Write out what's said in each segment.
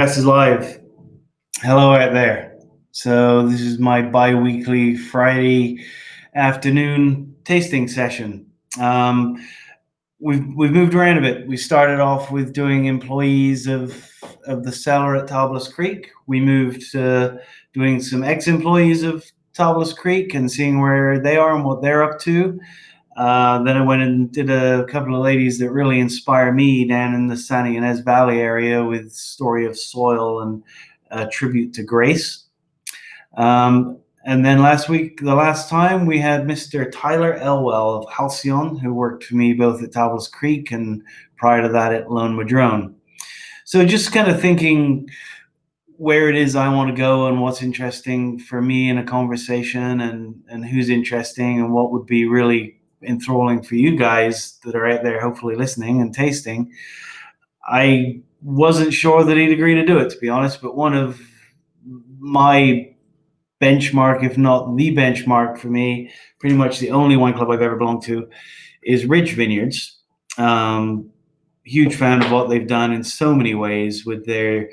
This is live. Hello out there. So this is my bi-weekly Friday afternoon tasting session. Um, we've moved around a bit. We started off with doing employees of the cellar at Tablas Creek. We moved to doing some ex-employees of Tablas Creek and seeing where they are and what they're up to. Then I went and did a couple of ladies that really inspire me down in the San Ynez Valley area with Story of Soil and Tribute to Grace. And then last week, the last time, we had Mr. Tyler Elwell of Halcyon, who worked for me both at Tablas Creek and prior to that at Lone Madrone. So just kind of thinking where it is I want to go and what's interesting for me in a conversation and who's interesting and what would be really enthralling for you guys that are out there hopefully listening and tasting. I wasn't sure that he'd agree to do it, to be honest, but one of my benchmark, if not the benchmark for me, pretty much the only wine club I've ever belonged to, is Ridge Vineyards. Huge fan of what they've done in so many ways with their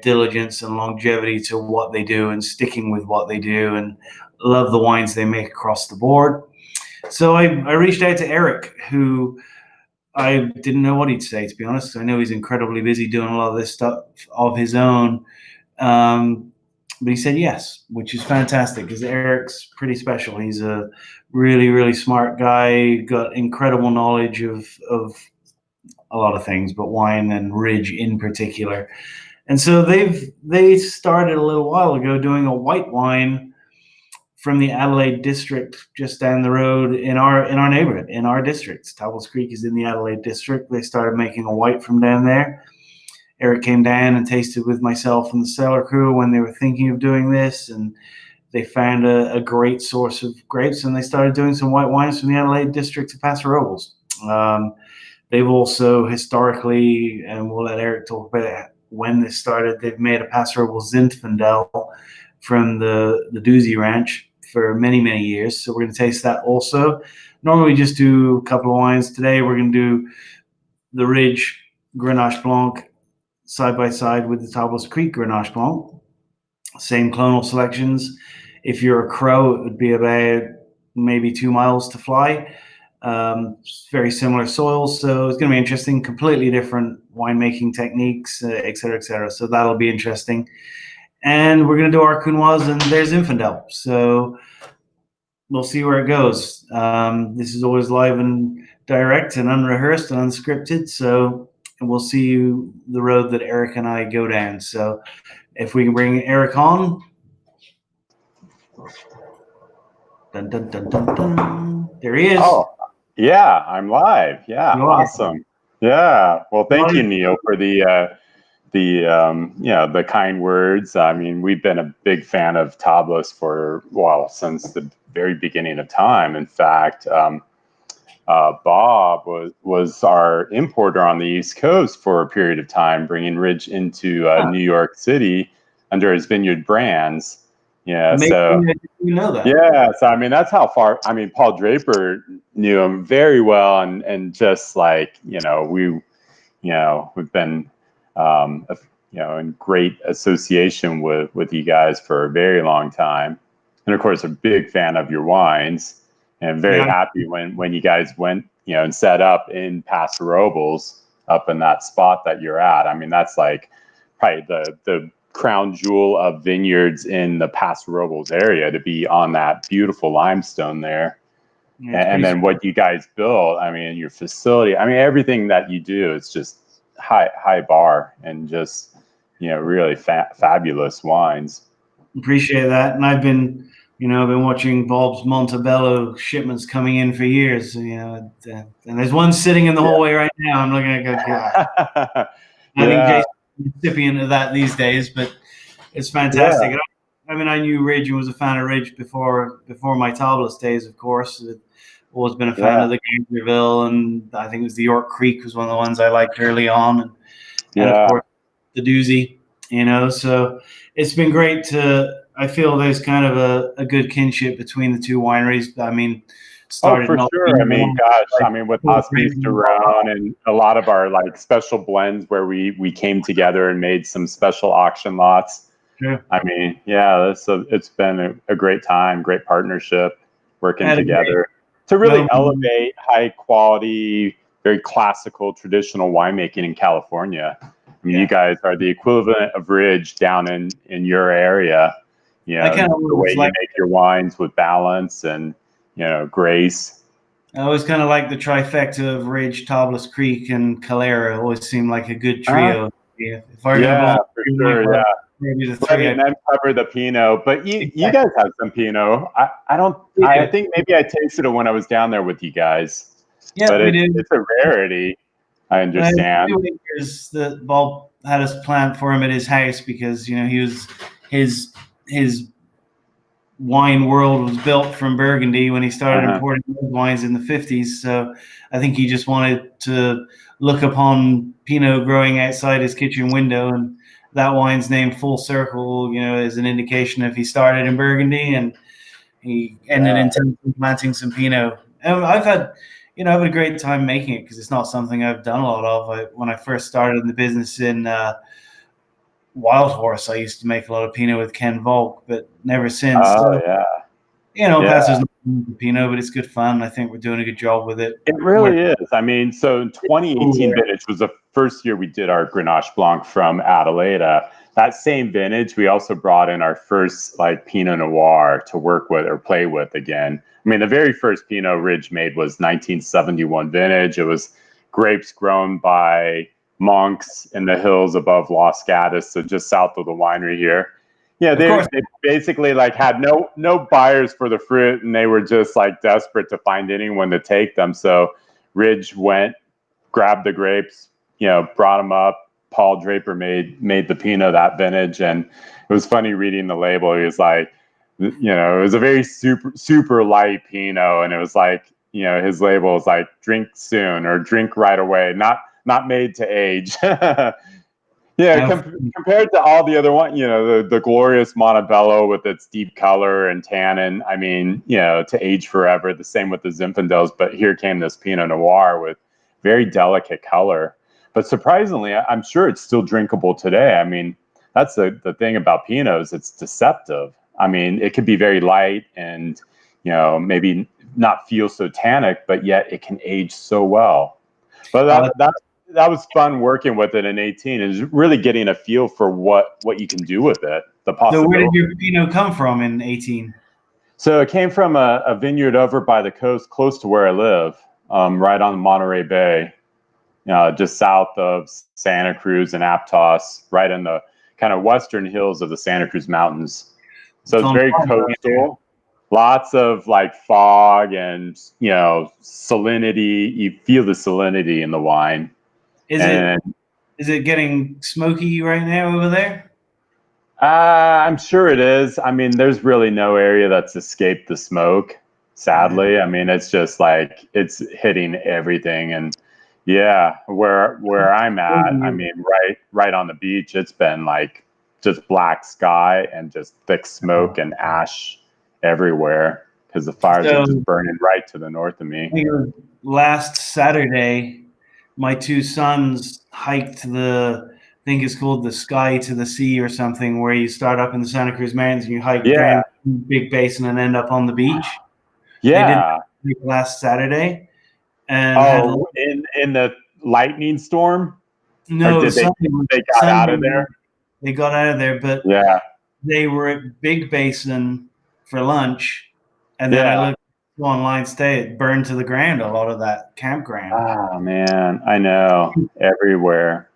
diligence and longevity to what they do and sticking with what they do, and love the wines they make across the board. So I reached out to Eric, who I didn't know what he'd say, to be honest. I know he's incredibly busy doing a lot of this stuff of his own. But he said yes, which is fantastic because Eric's pretty special. He's a really, really smart guy, got incredible knowledge of a lot of things, but wine and Ridge in particular. And so they started a little while ago doing a white wine from the Adelaide district just down the road in our neighborhood, in our district. Tablas Creek is in the Adelaide district. They started making a white from down there. Eric came down and tasted with myself and the cellar crew when they were thinking of doing this, and they found a great source of grapes, and they started doing some white wines from the Adelaide district of Paso Robles. They've also historically, and we'll let Eric talk about it, when this started, they've made a Paso Robles Zinfandel from the Dusi Ranch for many, many years. So we're going to taste that also. Normally we just do a couple of wines. Today we're going to do the Ridge Grenache Blanc side by side with the Tablas Creek Grenache Blanc. Same clonal selections. If you're a crow, it would be about maybe 2 miles to fly. Very similar soils, so it's going to be interesting. Completely different winemaking techniques, et cetera, et cetera. So that'll be interesting. And we're going to do our Counoise and there's Zinfandel. So we'll see where it goes. This is always live and direct and unrehearsed and unscripted. So we'll see the road that Eric and I go down. So if we can bring Eric on. Dun, dun, dun, dun, dun. There he is. Oh, yeah, I'm live. Yeah, awesome. Yeah, well, thank you, Neil, for the kind words. I mean, we've been a big fan of Tablas since the very beginning of time. In fact, Bob was our importer on the East Coast for a period of time, bringing Ridge into New York City under his vineyard brands. Yeah, so you know that. Yeah, so I mean that's how far. I mean, Paul Draper knew him very well, and just like we've been in great association with you guys for a very long time, and of course a big fan of your wines, and very happy when you guys went and set up in Paso Robles, up in that spot that you're at. I mean that's like probably the crown jewel of vineyards in the Paso Robles area, to be on that beautiful limestone there. And then what you guys built, I mean, your facility, I mean, everything that you do, it's just high bar and just, really fabulous wines. Appreciate that. And I've been watching Bob's Monte Bello shipments coming in for years, and there's one sitting in the hallway right now. I'm looking at go, God. I think Jason's a recipient of that these days, but it's fantastic. Yeah. I mean, I knew Ridge and was a fan of Ridge before my Tablas days, of course. I've always been a fan of the Gainesville, and I think it was the York Creek was one of the ones I liked early on, and of course the Doozy, So it's been great I feel there's kind of a good kinship between the two wineries. I mean, Oh, started for not sure. I being mean, one, gosh, I like mean, with full Hospice grapes to and blah, blah, Rhone and a lot of our like special blends where we came together and made some special auction lots. blah. I mean, yeah, it's been a great time, great partnership, I working had a great together to really moment. elevate high quality, very classical, traditional winemaking in California. I mean, you Yeah, guys are the equivalent of Ridge down in your area. You I know, kind of the way was you like, make your wines with balance and grace. I was kind of like the trifecta of Ridge, Tablas Creek, and Calera. Always seemed like a good Uh, trio. Yeah, if I were going to go yeah, on for a wine sure. club, Yeah. maybe the Right, three. and then cover the Pinot. But you Exactly. guys have some Pinot. I don't. We I do. think maybe I tasted it when I was down there with you guys. Yeah, But we it's do. it's a rarity. I understand. Winemakers that Bob had us plant for him at his house because he was his wine world was built from Burgundy when he started Uh-huh. importing wines in the 50s. So I think he just wanted to look upon Pinot growing outside his kitchen window, and that wine's name Full Circle, is an indication if he started in Burgundy and he ended Yeah. in planting some Pinot. And I've had a great time making it because it's not something I've done a lot of. When I first started in the business in Wild Horse, I used to make a lot of Pinot with Ken Volk, but never since. Oh So, yeah. Pastor's Yeah. not Pinot, but it's good fun. I think we're doing a good job with it. It really is. I mean, so in 2018 vintage was the first year we did our Grenache Blanc from Adelaida. That same vintage, we also brought in our first like Pinot Noir to work with or play with again. I mean, the very first Pinot Ridge made was 1971 vintage. It was grapes grown by monks in the hills above Los Gatos, so just south of the winery here. Yeah, Of course, they basically like had no buyers for the fruit, and they were just like desperate to find anyone to take them. So Ridge went, grabbed the grapes, brought them up. Paul Draper made the Pinot that vintage, and it was funny reading the label. He was like, it was a very super light Pinot, and it was like, his label was like drink soon or drink right away, not made to age. Yeah, compared to all the other one, the glorious Monte Bello with its deep color and tannin. I mean, to age forever. The same with the Zinfandels, but here came this Pinot Noir with very delicate color. But surprisingly, I'm sure it's still drinkable today. I mean, that's the thing about Pinots; it's deceptive. I mean, it could be very light and maybe not feel so tannic, but yet it can age so well. But uh, that was fun working with it in 18 is really getting a feel for what you can do with it, the so where did possibility. your Pinot come from in 18? So it came from a vineyard over by the coast, close to where I live, right on Monterey Bay, just south of Santa Cruz and Aptos, right in the kind of western hills of the Santa Cruz Mountains. So It's it's on very fire right there. coastal, lots of like fog and salinity. You feel the salinity in the wine. Is it And is it getting smoky right now over there? I'm sure it is. I mean, there's really no area that's escaped the smoke, Yeah. sadly. I mean, it's just like it's hitting everything. And yeah, where I'm at, I mean, right on the beach, it's been like just black sky and just thick smoke and ash everywhere because the fires are just So burning right to the north of me. I think it was last Saturday, my two sons hiked I think it's called the Sky to the Sea or something, where you start up in the Santa Cruz Mountains and you hike Yeah, down big basin and end up on the beach. They did yeah. that last Saturday and had Oh, in the lightning storm, or no did they got out of Sunday. there? They got out of there, but Yeah. they were at Big Basin for lunch, and then I Yeah. looked online today. It burned to the ground a lot of that campground. Oh man, I know. Everywhere.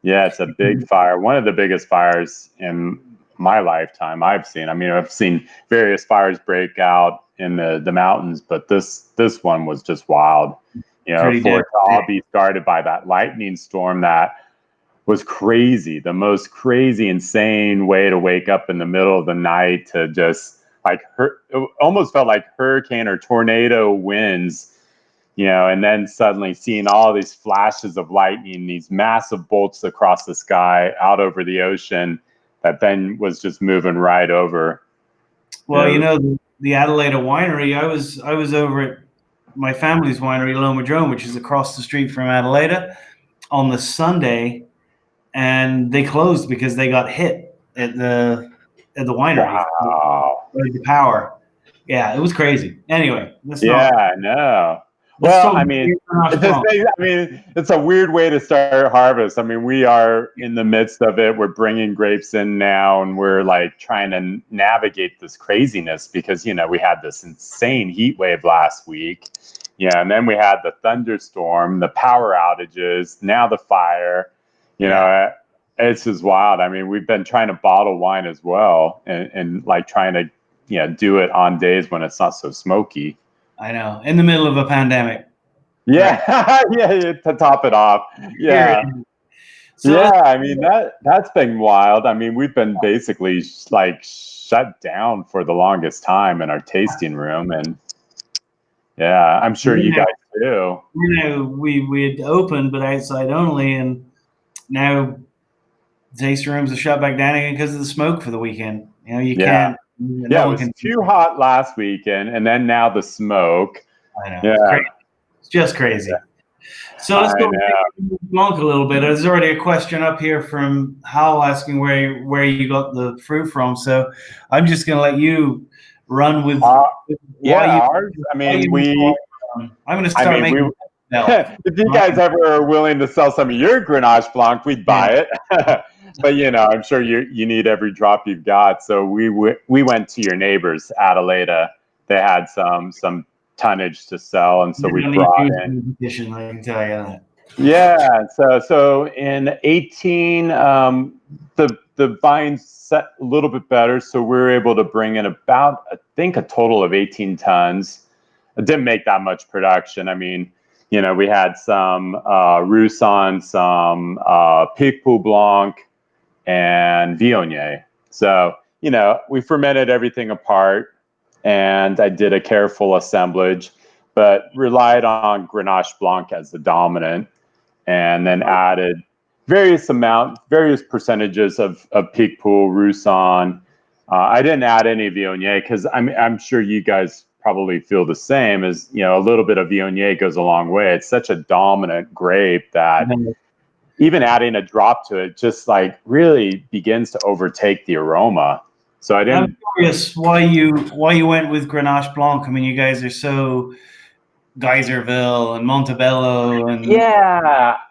Yeah, it's a big fire. One of the biggest fires in my lifetime I've seen. I mean, I've seen various fires break out in the mountains, but this one was just wild. Pretty For it to all devastating. be started by that lightning storm that was crazy, the most crazy, insane way to wake up in the middle of the night to just like it almost felt like hurricane or tornado winds, and then suddenly seeing all these flashes of lightning, these massive bolts across the sky out over the ocean that then was just moving right over. Well, You know, the Adelaida winery. I was over at my family's winery, Loma Drone, which is across the street from Adelaida, on the Sunday, and they closed because they got hit at the winery. Wow. The power. Yeah, it was crazy. Anyway, I know. Well, I mean, it's a weird way to start harvest. I mean, we are in the midst of it. We're bringing grapes in now, and we're like trying to navigate this craziness because, we had this insane heat wave last week. Yeah, and then we had the thunderstorm, the power outages, now the fire. It's just wild. I mean, we've been trying to bottle wine as well, and like trying to do it on days when it's not so smoky. I know, in the middle of a pandemic. Yeah, yeah, to top it off. Yeah. So I mean, that's been wild. I mean, we've been basically like shut down for the longest time in our tasting room, and yeah, I'm sure you guys too. We had opened, but outside only, and now tasting rooms are shut back down again because of the smoke for the weekend. You can't. Yeah, it was too hot last weekend, and then now the smoke. I know. It's just crazy. So let's go Blanc a little bit. There's already a question up here from Hal asking where you got the fruit from. So I'm just going to let you run with. Ours. I mean, I'm going to start making. If you guys ever are willing to sell some of your Grenache Blanc, we'd buy it. But I'm sure you need every drop you've got. So we went to your neighbors, Adelaida. They had some tonnage to sell, and so we brought in. I can tell you that. Yeah. So in 18, the vines set a little bit better, so we were able to bring in about, I think, a total of 18 tons. It didn't make that much production. I mean, we had some Roussanne, some Picpoul Blanc, and Viognier. So, we fermented everything apart, and I did a careful assemblage, but relied on Grenache Blanc as the dominant, and then added various percentages of Picpoul, Roussanne. I didn't add any Viognier because I'm sure you guys probably feel the same. As a little bit of Viognier goes a long way. It's such a dominant grape that even adding a drop to it just like really begins to overtake the aroma. So I'm curious why you went with Grenache Blanc. I mean, you guys are so Geyserville and Monte Bello and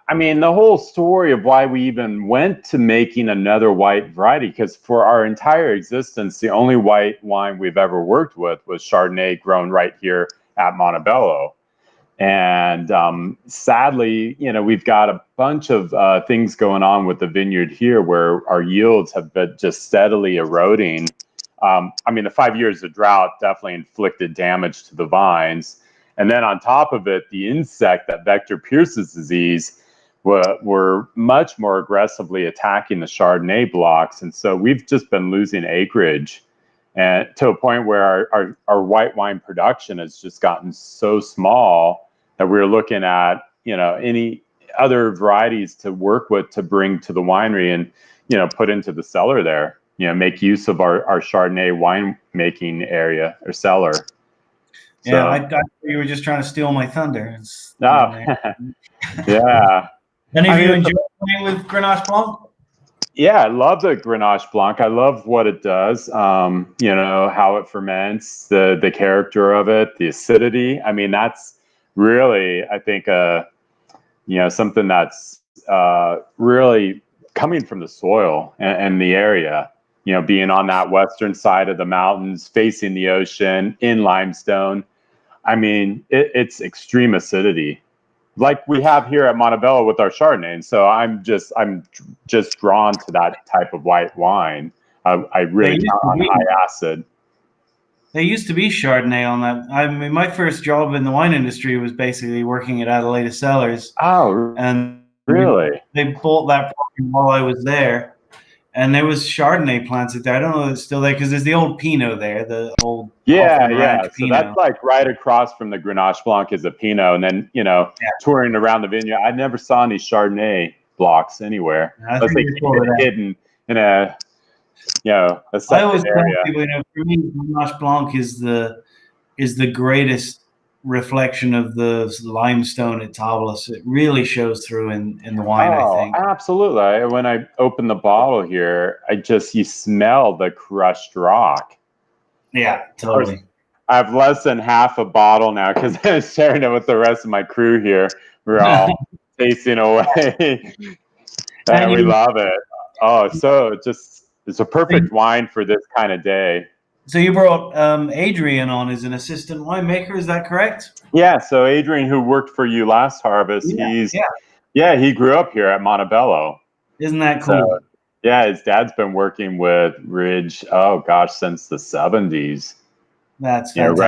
I mean, the whole story of why we even went to making another white variety, because for our entire existence, the only white wine we've ever worked with was Chardonnay grown right here at Monte Bello. And sadly, we've got a bunch of things going on with the vineyard here where our yields have been just steadily eroding. I mean, the 5 years of drought definitely inflicted damage to the vines. And then on top of it, the insect that vector Pierce's disease were much more aggressively attacking the Chardonnay blocks. And so we've just been losing acreage, and to a point where our white wine production has just gotten so small that we're looking at, any other varieties to work with to bring to the winery and, put into the cellar there, make use of our Chardonnay wine making area or cellar. Yeah, I thought you were just trying to steal my thunder. Yeah. Any of you enjoy playing with Grenache Blanc? Yeah, I love the Grenache Blanc. I love what it does. How it ferments, the character of it, the acidity. I mean, that's really, I think, something that's really coming from the soil and the area. Being on that western side of the mountains, facing the ocean, in limestone. I mean, it's extreme acidity, like we have here at Monte Bello with our Chardonnay. And so I'm just drawn to that type of white wine. I really count on high acid. There used to be Chardonnay on that. I mean, my first job in the wine industry was basically working at Adelaida Cellars. Oh, and really? They bought that while I was there. And there was Chardonnay planted there. I don't know if it's still there because there's the old Pinot there, the old Ranch Pinot. So that's like right across from the Grenache Blanc is a Pinot. And then, touring around the vineyard, I never saw any Chardonnay blocks anywhere. Unless they keep it hidden in a a I second always tell area. people, for me, Grenache Blanc is the greatest reflection of the limestone at Tablas. It really shows through in the wine, I Oh, think. absolutely. When I open the bottle here, you smell the crushed rock. Yeah, Of course, totally. I have less than half a bottle now because I'm sharing it with the rest of my crew here. We're all tasting away, and And we you, love it. Oh, it's a perfect wine for this kind of day. so you brought Adrian on as an assistant winemaker, is that correct? Yeah. So Adrian, who worked for you last harvest, Yeah, yeah. he grew up here at Monte Bello. Isn't that So cool? yeah, his dad's been working with Ridge, oh gosh, since the 70s. That's fantastic.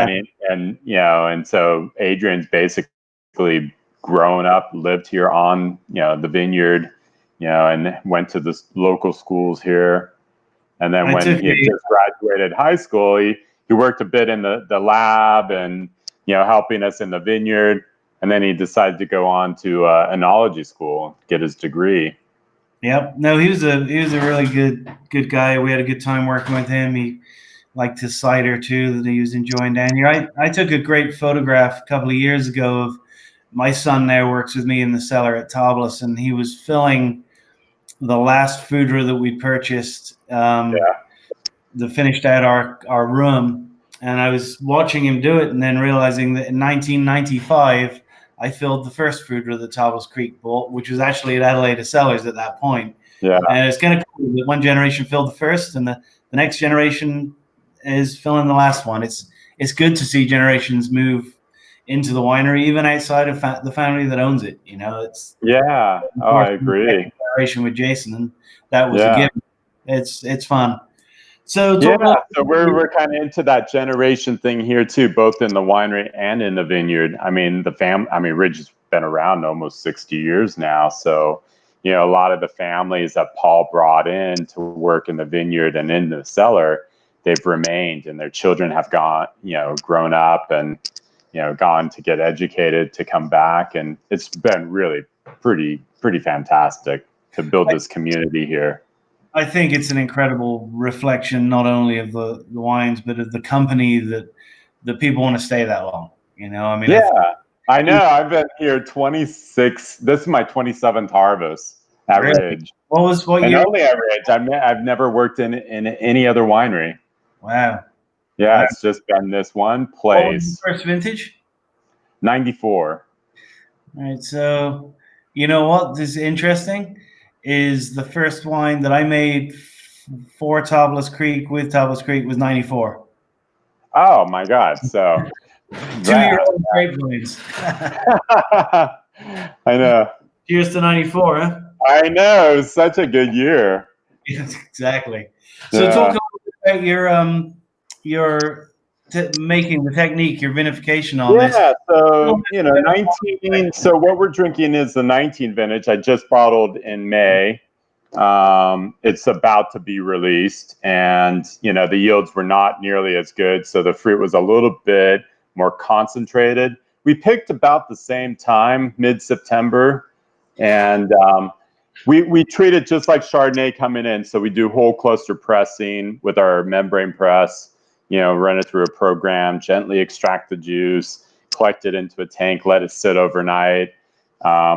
Running and so Adrian's basically grown up, lived here on, the vineyard, and went to the local schools here. And then I when took he had just graduated high school, he worked a bit in the lab and, helping us in the vineyard. And then he decided to go on to enology school, get his degree. Yep. No, he was a really good guy. We had a good time working with him. He liked his cider too that he was enjoying down here. I took a great photograph a couple of years ago of my son now works with me in the cellar at Tablas, and he was filling the last foudre that we purchased, Yeah. that finished out our room. And I was watching him do it and then realizing that in 1995, I filled the first foudre that Tablas Creek bought, which was actually at Adelaida Cellars at that point. Yeah. And it's kind of cool that one generation filled the first and the next generation is filling the last one. It's good to see generations move into the winery, even outside of the family that owns it. It's Yeah. Oh, I agree. generation with Jason, and that was a Yeah. given. It's fun. So Yeah, talk a little. so we're kind of into that generation thing here too, both in the winery and in the vineyard. I mean, Ridge has been around almost 60 years now. So, a lot of the families that Paul brought in to work in the vineyard and in the cellar, they've remained, and their children have grown up and, gone to get educated to come back. And it's been really pretty fantastic to build this community here. I think it's an incredible reflection, not only of the wines, but of the company that the people want to stay that long. I mean, Yeah, I know. I've been here 26. This is my 27th harvest at really, Ridge, what and year? only at Ridge. I've never worked in any other winery. Wow, Yeah, wow. it's just been this one What was the place. first vintage? 94. All right, so you know what is interesting is the first wine that I made for Tablas Creek with Tablas Creek was 94. Oh my God! So 2 year that old grape wines. I know. Cheers to 94, huh? I know. It was such a good year. Yes, exactly. So talk a Yeah. little bit about your making the technique, your vinification on this. Yeah, so 19. So what we're drinking is the 19 vintage. I just bottled in May. It's about to be released, and the yields were not nearly as good, so the fruit was a little bit more concentrated. We picked about the same time, mid-September, and we treat it just like Chardonnay coming in. So we do whole cluster pressing with our membrane press. Run it through a program, gently extract the juice, collect it into a tank, let it sit overnight.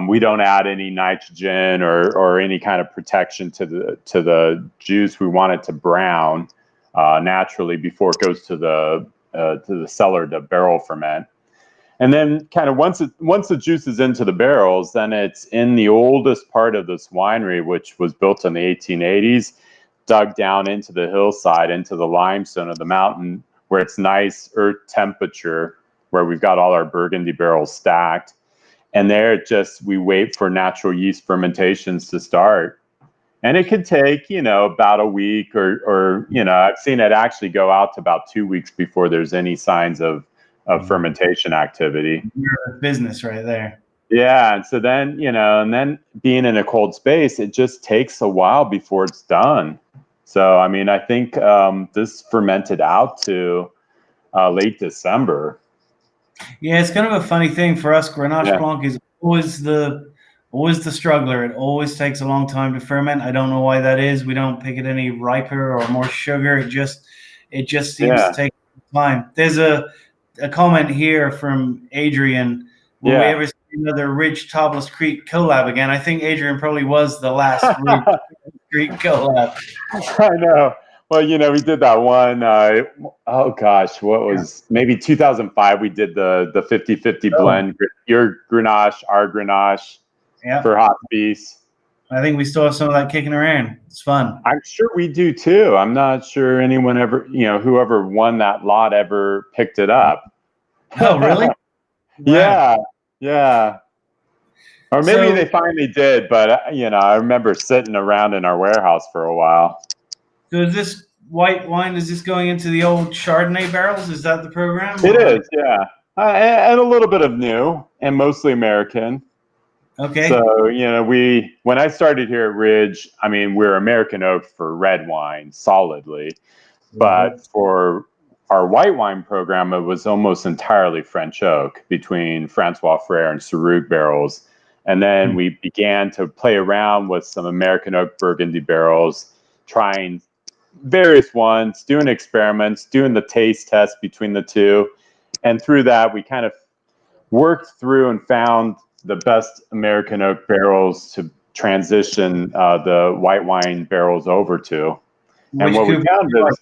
We don't add any nitrogen or any kind of protection to the juice. We want it to brown naturally before it goes to the cellar to barrel ferment. And then kind of once the juice is into the barrels, then it's in the oldest part of this winery, which was built in the 1880s, dug down into the hillside, into the limestone of the mountain, where it's nice earth temperature, where we've got all our Burgundy barrels stacked. And there we wait for natural yeast fermentations to start. And it could take, about a week or I've seen it actually go out to about 2 weeks before there's any signs of fermentation activity. Business right there. Yeah. And so then, and then being in a cold space, it just takes a while before it's done. So, I mean, I think this fermented out to late December. Yeah, it's kind of a funny thing for us. Grenache Yeah. Blanc is always the Always the struggler. It always takes a long time to ferment. I don't know why that is. We don't pick it any riper or more sugar. It just seems to Yeah, take time. There's a comment here from Adrian. Will we yeah. ever see another Ridge Tablas Creek collab again? I think Adrian probably was the last Ridge Creek collab. I know. Well, we did that one. Oh gosh, what Yeah. was maybe 2005? We did the 50-50 Oh, blend. Your Grenache, our Grenache yeah. for Hot Beast. I think we still have some of that kicking around. It's fun. I'm sure we do too. I'm not sure anyone ever, whoever won that lot ever picked it up. Oh, really? Wow. Yeah, yeah. Or maybe So, they finally did, but I remember sitting around in our warehouse for a while. so is this white wine? Is this going into the old Chardonnay barrels? Is that the program, It or is, yeah, and a little bit of new, and mostly American. okay? So when I started here at Ridge, I mean, we're American oak for red wine solidly, but for our white wine program, it was almost entirely French oak between Francois Frere and Syrah barrels. And then we began to play around with some American oak Burgundy barrels, trying various ones, doing experiments, doing the taste test between the two. And through that, we kind of worked through and found the best American oak barrels to transition the white wine barrels over to. And Which what we could found is,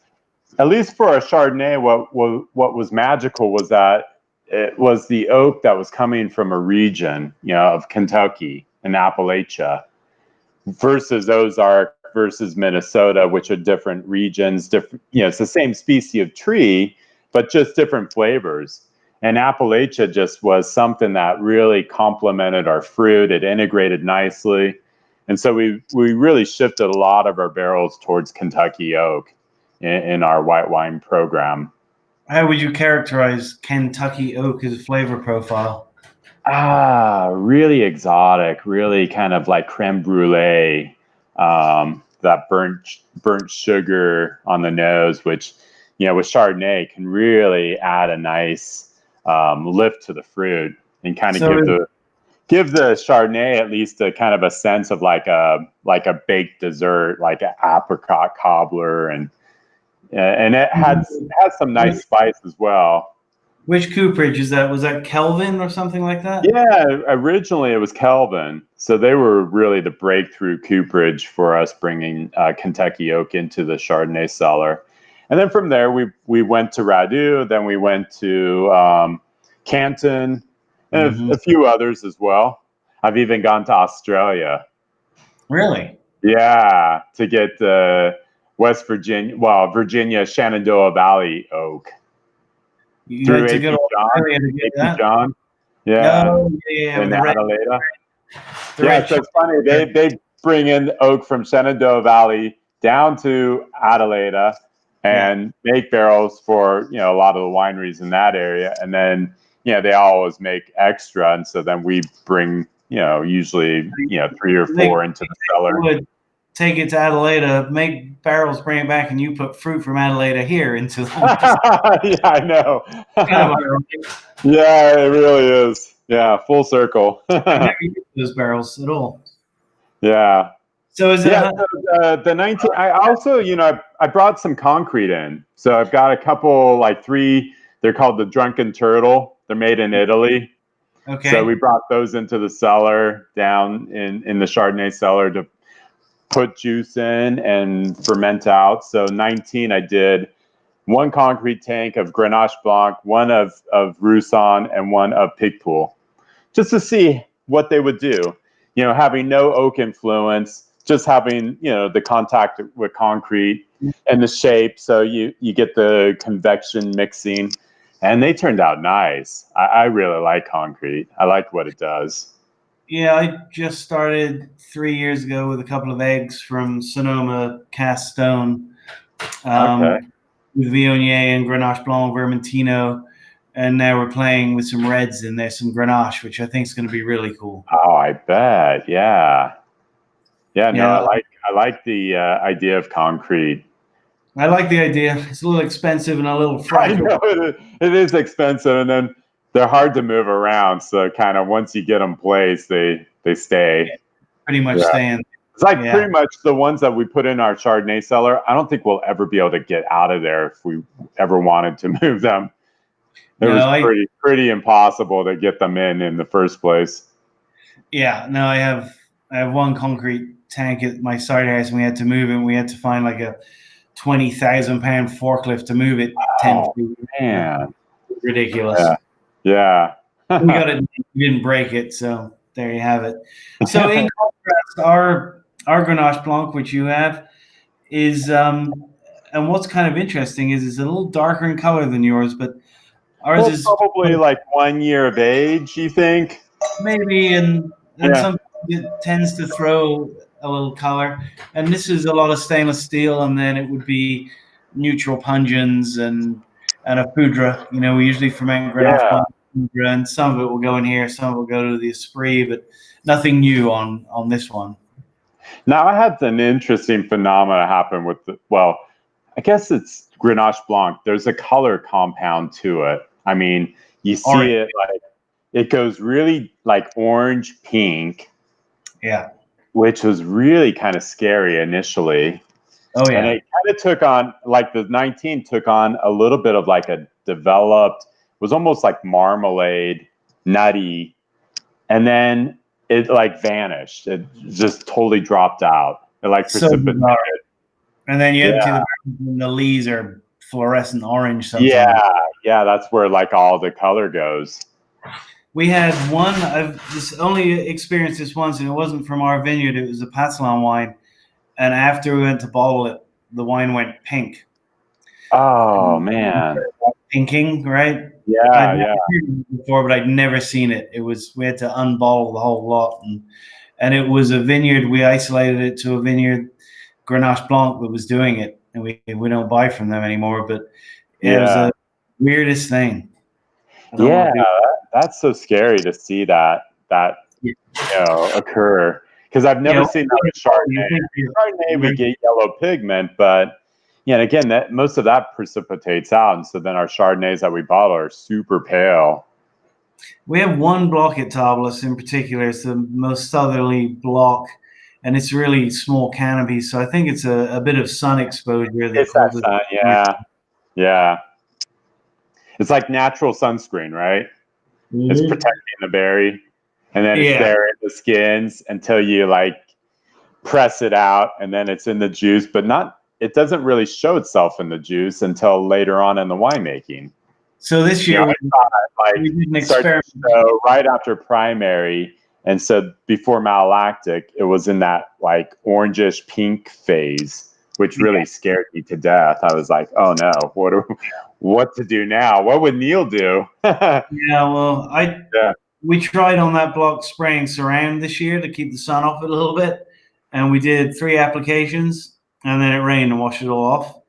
at least for a Chardonnay, what was magical was that it was the oak that was coming from a region, of Kentucky and Appalachia, versus Ozark versus Minnesota, which are different regions. Different, it's the same species of tree, but just different flavors. And Appalachia just was something that really complemented our fruit. It integrated nicely. And so we really shifted a lot of our barrels towards Kentucky oak in our white wine program. how would you characterize Kentucky oak as a flavor profile? Really exotic, really kind of like creme brulee, that burnt sugar on the nose, which, with Chardonnay can really add a nice lift to the fruit and kind of So, give the Chardonnay at least a kind of a sense of like a baked dessert, like an apricot cobbler, and it has some nice spice as well. which cooperage is that? Was that Kelvin or something like that? Yeah, originally it was Kelvin, so they were really the breakthrough cooperage for us bringing Kentucky oak into the Chardonnay cellar. And then from there we went to Radu, then we went to Canton, and a few others as well. I've even gone to Australia. Really? Yeah, to get Virginia Shenandoah Valley oak You through had to go AP to John. Australia to get AP that? John. Yeah, Oh, yeah, with in the red, Adelaida. the Yeah, red so shirt. it's funny. They bring in oak from Shenandoah Valley down to Adelaida Yeah. and make barrels for a lot of the wineries in that area, and then they always make extra, and so then we bring usually 3 or 4 into the cellar. Would take it to Adelaida, make barrels, bring it back, and you put fruit from Adelaida here into them. Yeah, I know. Kind of ironic. Yeah, it really is. Yeah, full circle. I never used those barrels at all. Yeah. So is it Yeah, so the 19. I also, I brought some concrete in. So I've got a couple, like 3. They're called the Drunken Turtle. They're made in Italy. okay? So we brought those into the cellar down in the Chardonnay cellar to put juice in and ferment out. So 19, I did 1 concrete tank of Grenache Blanc, 1 of Roussanne, and 1 of Picpoul, just to see what they would do. Having no oak influence, just having the contact with concrete and the shape, so you get the convection mixing, and they turned out nice. I really like concrete. I like what it does. Yeah, I just started 3 years ago with a couple of eggs from Sonoma cast stone, Okay. with Viognier and Grenache Blanc, Vermentino, and now we're playing with some reds in there, some Grenache, which I think is going to be really cool. Oh, I bet. Yeah. Yeah. No, Yeah, I like the idea of concrete. I like the idea. It's a little expensive and a little I fragile. know it is expensive, and then they're hard to move around. So kind of once you get them placed, they They stay. Pretty much staying. It's like pretty much the ones that we put in our Chardonnay cellar. I don't think we'll ever be able to get out of there if we ever wanted to move them. It was pretty impossible to get them in the first place. Yeah, no, I have one concrete tank at my cider house, and we had to move it. We had to find like a 20,000-pound forklift to move it 10 feet. Man, ridiculous. Yeah. We got it. We didn't break it, so there you have it. So in contrast, our Grenache Blanc, which you have, is and what's kind of interesting is it's a little darker in color than yours, but ours is probably like 1 year of age, you think? Maybe, and sometimes it tends to throw a little color. And this is a lot of stainless steel, and then it would be neutral pungens and a foudre. You know, we usually ferment Grenache Blanc, and some of it will go in here, some of it will go to the Esprit, but nothing new on this one. Now, I had an interesting phenomena happen with I guess it's Grenache Blanc. There's a color compound to it. I mean, you see it like it goes really like orange pink. Yeah. Which was really kind of scary initially. Oh, yeah. And it kind of took on, like the 19 took on a little bit of like a developed, it was almost like marmalade, nutty. And then it like vanished. It just totally dropped out. It like precipitated. And then you empty the leaves are fluorescent orange sometimes. Yeah, that's where like all the color goes. We had one. I've only experienced this once, and it wasn't from our vineyard. It was a Pacelon wine, and after we went to bottle it, the wine went pink. Oh man, pinking, right? Yeah, I'd never heard it before, but I'd never seen it. We had to unbottle the whole lot, and it was a vineyard. We isolated it to a vineyard, Grenache Blanc, that was doing it, and we don't buy from them anymore. But it was the weirdest thing. Yeah, that's so scary to see that occur, because I've never seen that with Chardonnay. Chardonnay, we get yellow pigment, but again, that most of that precipitates out, and so then our Chardonnays that we bottle are super pale. We have one block at Tablas in particular. It's the most southerly block, and it's really small canopy, so I think it's a bit of sun exposure. It's that sun, yeah. It's like natural sunscreen, right? Mm-hmm. It's protecting the berry, and then it's there in the skins until you like press it out, and then it's in the juice, but it doesn't really show itself in the juice until later on in the winemaking. So this year, we did an experiment right after primary, and so before malolactic, it was in that like orangish pink phase, which really scared me to death. I was like, "Oh no, what to do now? What would Neil do?" We tried on that block spraying Surround this year to keep the sun off it a little bit, and we did 3 applications, and then it rained and washed it all off.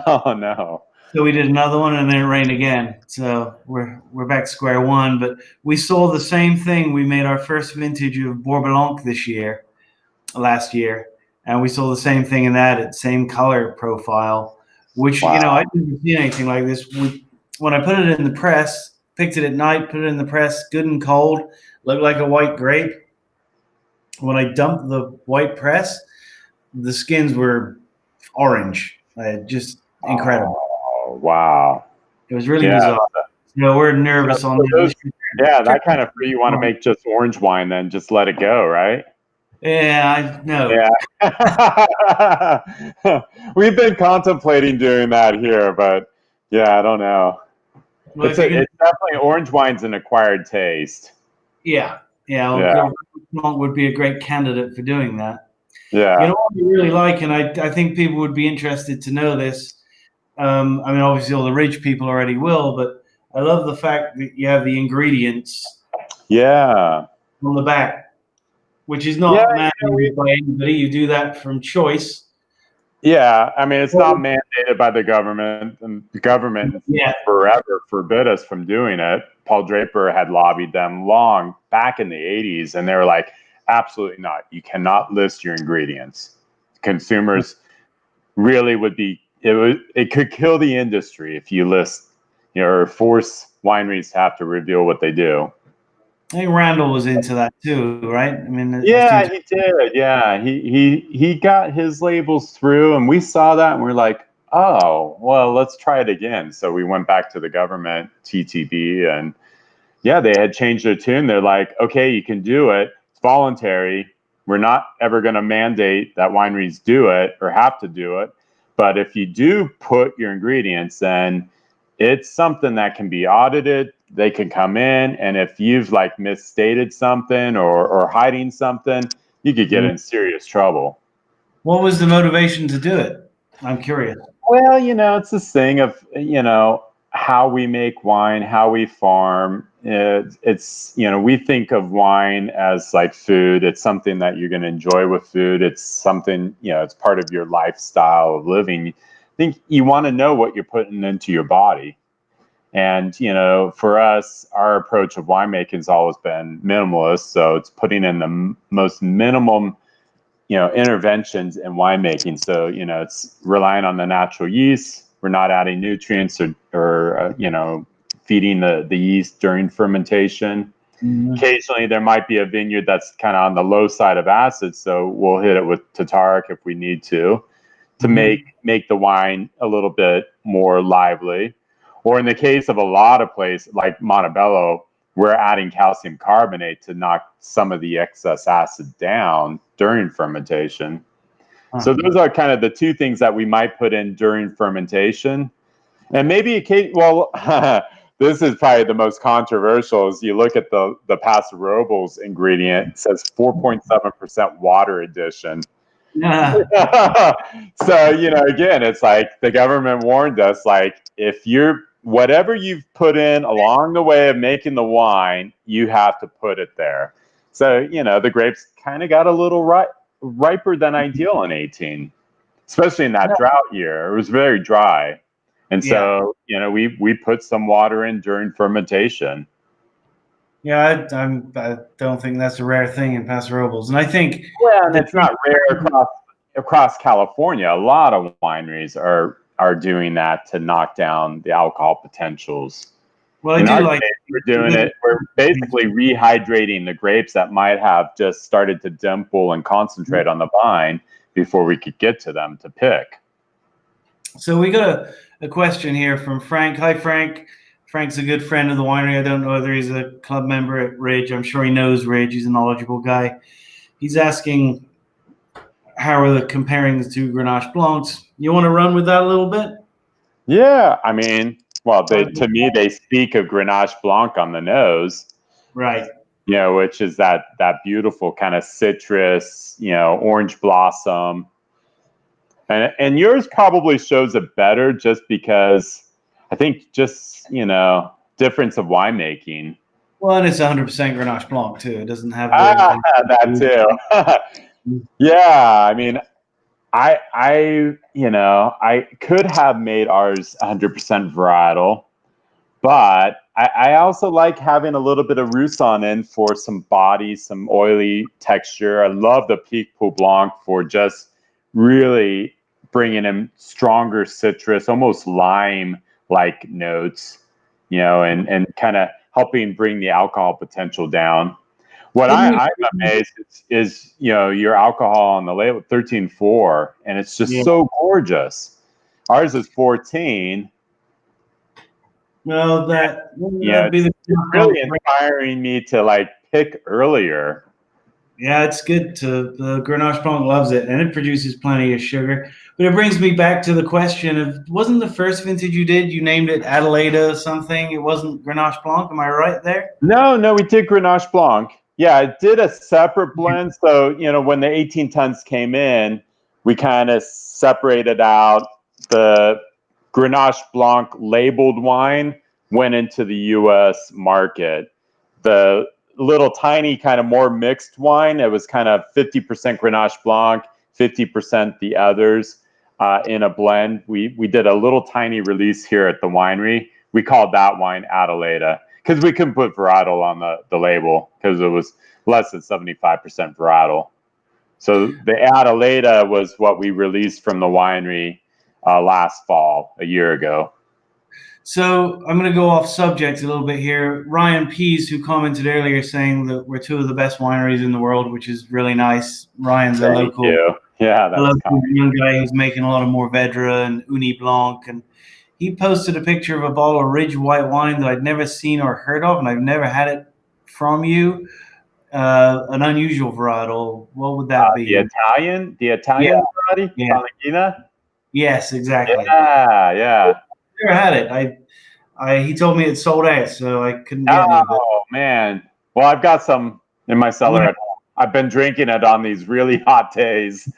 Oh no! So we did another one, and then it rained again. So we're back square one. But we saw the same thing. We made our first vintage of Blanc last year. And we saw the same thing in that, same color profile, which, I didn't see anything like this. When I put it in the press, picked it at night, put it in the press, good and cold, looked like a white grape. When I dumped the white press, the skins were orange. Just incredible. Oh, wow. It was really bizarre. We're nervous on that. That kind of you want to make just orange wine, then just let it go, right? Yeah, I know. Yeah. We've been contemplating doing that here, but I don't know. Well, it's definitely, orange wine's an acquired taste. Yeah. Blanc would be a great candidate for doing that. Yeah. What I really like, and I think people would be interested to know this. Obviously all the Ridge people already will, but I love the fact that you have the ingredients. Yeah. On the back, which is not mandated by anybody. You do that from choice. Yeah, it's not mandated by the government, and the government forever forbid us from doing it. Paul Draper had lobbied them long back in the 80s, and they were like, absolutely not. You cannot list your ingredients. Consumers really would be, it could kill the industry if you list, or force wineries to have to reveal what they do. I think Randall was into that too, right? I mean, I seem Yeah, to. he did. Yeah, he got his labels through, and we saw that, and we're like, oh, well, let's try it again. So we went back to the government TTB, and yeah, they had changed their tune. They're like, okay, you can do it. It's voluntary. We're not ever going to mandate that wineries do it or have to do it. But if you do put your ingredients, then it's something that can be audited. They can come in, and if you've like misstated something or hiding something, you could get in serious trouble. What was the motivation to do it? I'm curious. Well, it's this thing of, how we make wine, how we farm. We think of wine as like food. It's something that you're going to enjoy with food. It's something, it's part of your lifestyle of living. I think you want to know what you're putting into your body. And, for us, our approach of winemaking has always been minimalist. So it's putting in the most minimum interventions in winemaking. So, it's relying on the natural yeast. We're not adding nutrients or feeding the yeast during fermentation. Occasionally, there might be a vineyard that's kind of on the low side of acid. So we'll hit it with Tataric if we need to make the wine a little bit more lively. Or in the case of a lot of places like Monte Bello, we're adding calcium carbonate to knock some of the excess acid down during fermentation. So those are kind of the two things that we might put in during fermentation. And maybe this is probably the most controversial. Is you look at the Paso Robles ingredient, it says 4.7% water addition. Yeah. So, again, it's like the government warned us, like, if whatever you've put in along the way of making the wine, you have to put it there. So, the grapes kind of got a little riper than ideal in 18, especially in that drought year. It was very dry. And Yeah. so, we put some water in during fermentation. Yeah, I don't think that's a rare thing in Paso Robles, and I think Well, and the it's not rare across California. A lot of wineries are doing that to knock down the alcohol potentials. well, I In do our like case, we're basically rehydrating the grapes that might have just started to dimple and concentrate on the vine before we could get to them to pick. So we got a question here from Frank. Hi, Frank. Frank's a good friend of the winery. I don't know whether he's a club member at Ridge. I'm sure he knows Ridge. He's a knowledgeable guy. He's asking, how are comparing the two Grenache Blancs? You want to run with that a little bit? Yeah, I mean, well, to me, they speak of Grenache Blanc on the nose. Right. Which is that beautiful kind of citrus, orange blossom. And yours probably shows it better just because I think just, difference of winemaking. Well, and it's 100% Grenache Blanc too. It doesn't have Ah, the that too. Yeah, I mean, I could have made ours 100% varietal, but I also like having a little bit of Roussanne in for some body, some oily texture. I love the Pic Pou Blanc for just really bringing in stronger citrus, almost lime-like notes, and kind of helping bring the alcohol potential down. What I'm amazed is your alcohol on the label 13.4, and it's just Yeah. so gorgeous. Ours is 14. Well, that'd be the It's really inspiring me to like pick earlier. Yeah, it's good. The Grenache Blanc loves it, and it produces plenty of sugar. But it brings me back to the question of, wasn't the first vintage you did, you named it Adelaida something? It wasn't Grenache Blanc, am I right there? No, we did Grenache Blanc. Yeah, I did a separate blend. So, when the 18 tons came in, we kind of separated out the Grenache Blanc labeled wine, went into the US market. The little tiny kind of more mixed wine, it was kind of 50% Grenache Blanc, 50% the others in a blend. We did a little tiny release here at the winery. We called that wine Adelaida because we couldn't put varietal on the label because it was less than 75% varietal. So the Adelaida was what we released from the winery last fall, a year ago. So I'm going to go off subject a little bit here. Ryan Pease, who commented earlier saying that we're two of the best wineries in the world, which is really nice. Ryan's a Thank local, you. Yeah, a that's local kind. young guy who's making a lot of Mourvedre and Uni Blanc. And he posted a picture of a bottle of Ridge white wine that I'd never seen or heard of, and I've never had it from you. An unusual varietal. What would that The be? Italian, the Yeah, Italian variety, yeah. Palangina. Yes, exactly. Yeah, yeah. Never had it. He told me it sold out, so I couldn't get any. But Oh man. Well, I've got some in my cellar at home. I've been drinking it on these really hot days.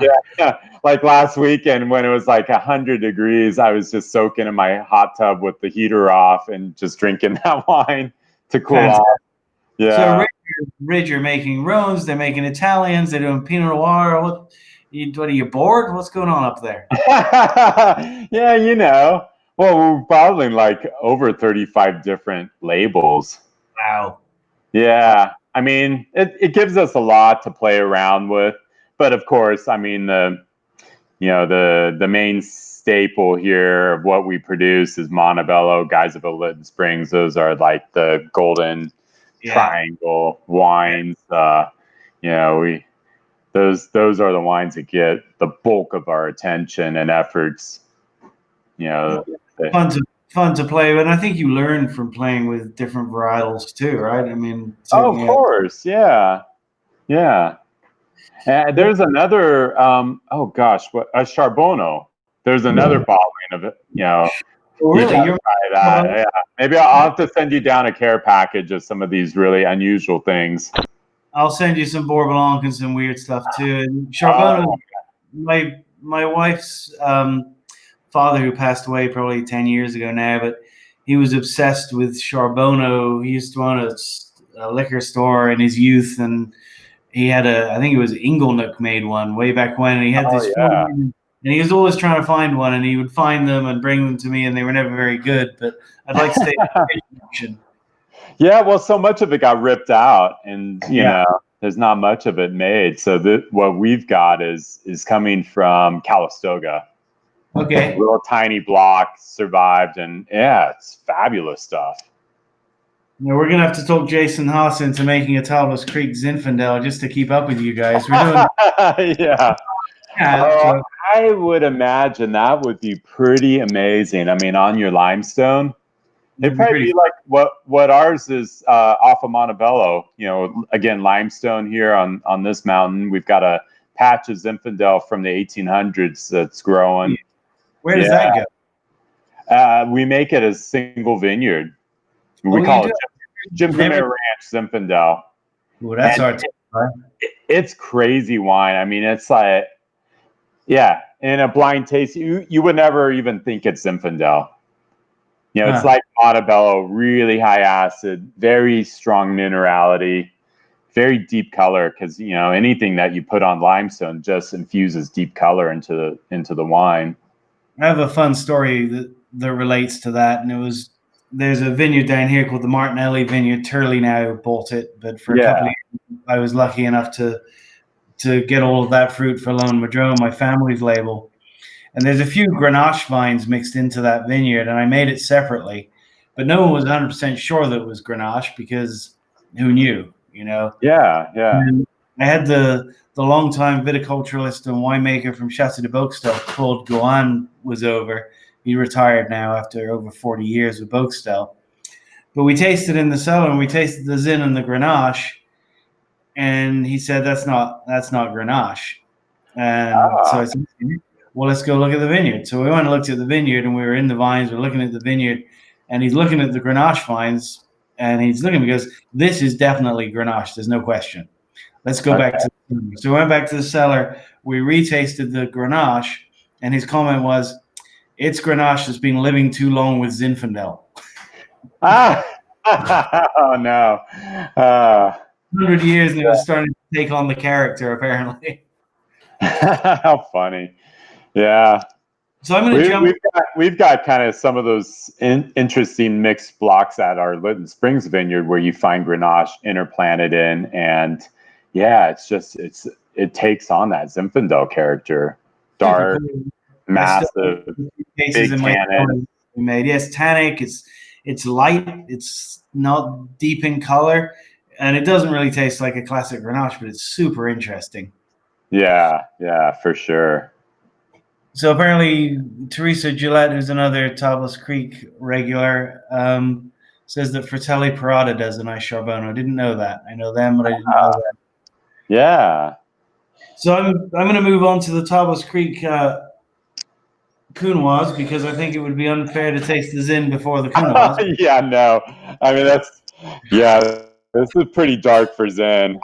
Yeah, like last weekend when it was like 100 degrees, I was just soaking in my hot tub with the heater off and just drinking that wine to cool Fantastic. off. So Yeah. Ridge are making rhones, they're making Italians, they're doing Pinot Noir. What are you bored? What's going on up there? Yeah, well, we're bottling like over 35 different labels. Wow. Yeah. I mean, it gives us a lot to play around with. But of course, I mean, the main staple here of what we produce is Monte Bello, Guys of Adelaida Springs. Those are like the golden triangle wines. We those are the wines that get the bulk of our attention and efforts. Fun to play with, and I think you learn from playing with different varietals too, right? I mean, Oh, of certainly. course, yeah. And there's another. Oh gosh, what a Charbono. There's another bottling of it. Oh, You really? gotta try that. Yeah, maybe I'll have to send you down a care package of some of these really unusual things. I'll send you some Bourbon Blanc and some weird stuff too. And Charbonneau, my wife's father, who passed away probably 10 years ago now, but he was obsessed with Charbonneau. He used to own a liquor store in his youth, and he had I think it was Inglenook made one way back when, and he had this Yeah. and he was always trying to find one, and he would find them and bring them to me, and they were never very good, but I'd like to stay in. Yeah, well, so much of it got ripped out, and there's not much of it made. So what we've got is coming from Calistoga. Okay. Little tiny block survived, and yeah, it's fabulous stuff. Now we're gonna have to talk Jason Haas into making a Tablas Creek Zinfandel just to keep up with you guys. We're doing Yeah. so. I would imagine that would be pretty amazing. I mean, on your limestone, it'd probably be like what ours is off of Monte Bello. Again, limestone here on this mountain. We've got a patch of Zinfandel from the 1800s that's growing. Where does that go? We make it a single vineyard. We call it Jim Ranch Zinfandel. Ooh, that's our tip, right? It's crazy wine. I mean, it's like, in a blind taste, you would never even think it's Zinfandel. It's like Monte Bello, really high acid, very strong minerality, very deep color. Because anything that you put on limestone just infuses deep color into the wine. I have a fun story that relates to that, and there's a vineyard down here called the Martinelli Vineyard. Turley now bought it, but for a couple of years, I was lucky enough to get all of that fruit for Lone Madrone, my family's label. And there's a few Grenache vines mixed into that vineyard, and I made it separately. But no one was 100% sure that it was Grenache because who knew, Yeah. And I had the longtime viticulturalist and winemaker from Chateau de Beauxtel, Claude Gohan, was over. He retired now after over 40 years with Beauxtel. But we tasted in the cellar, and we tasted the Zin and the Grenache, and he said, that's not Grenache. And so I said, well, let's go look at the vineyard. So we went and looked at the vineyard, and we were in the vines. We're looking at the vineyard, and he's looking at the Grenache vines, and he's looking because this is definitely Grenache. There's no question. Let's go back to the cellar. So we went back to the cellar. We retasted the Grenache, and his comment was, it's Grenache that's been living too long with Zinfandel. Oh, no. 100 years, and it was starting to take on the character, apparently. How funny. Yeah. So I'm going to jump. We've got kind of some of those interesting mixed blocks at our Lytton Springs vineyard where you find Grenache interplanted in, and it takes on that Zinfandel character. Dark, massive, big tannin. we made. Yes, tannic. It's light. It's not deep in color, and it doesn't really taste like a classic Grenache, but it's super interesting. Yeah, yeah, for sure. So apparently, Teresa Gillette, who's another Tablas Creek regular, says that Fratelli Parada does a nice Charbonneau. I didn't know that. I know them, but I didn't know that. Yeah. So I'm going to move on to the Tablas Creek Counoise because I think it would be unfair to taste the Zin before the Counoise. Yeah, no. I mean, this is pretty dark for Zen.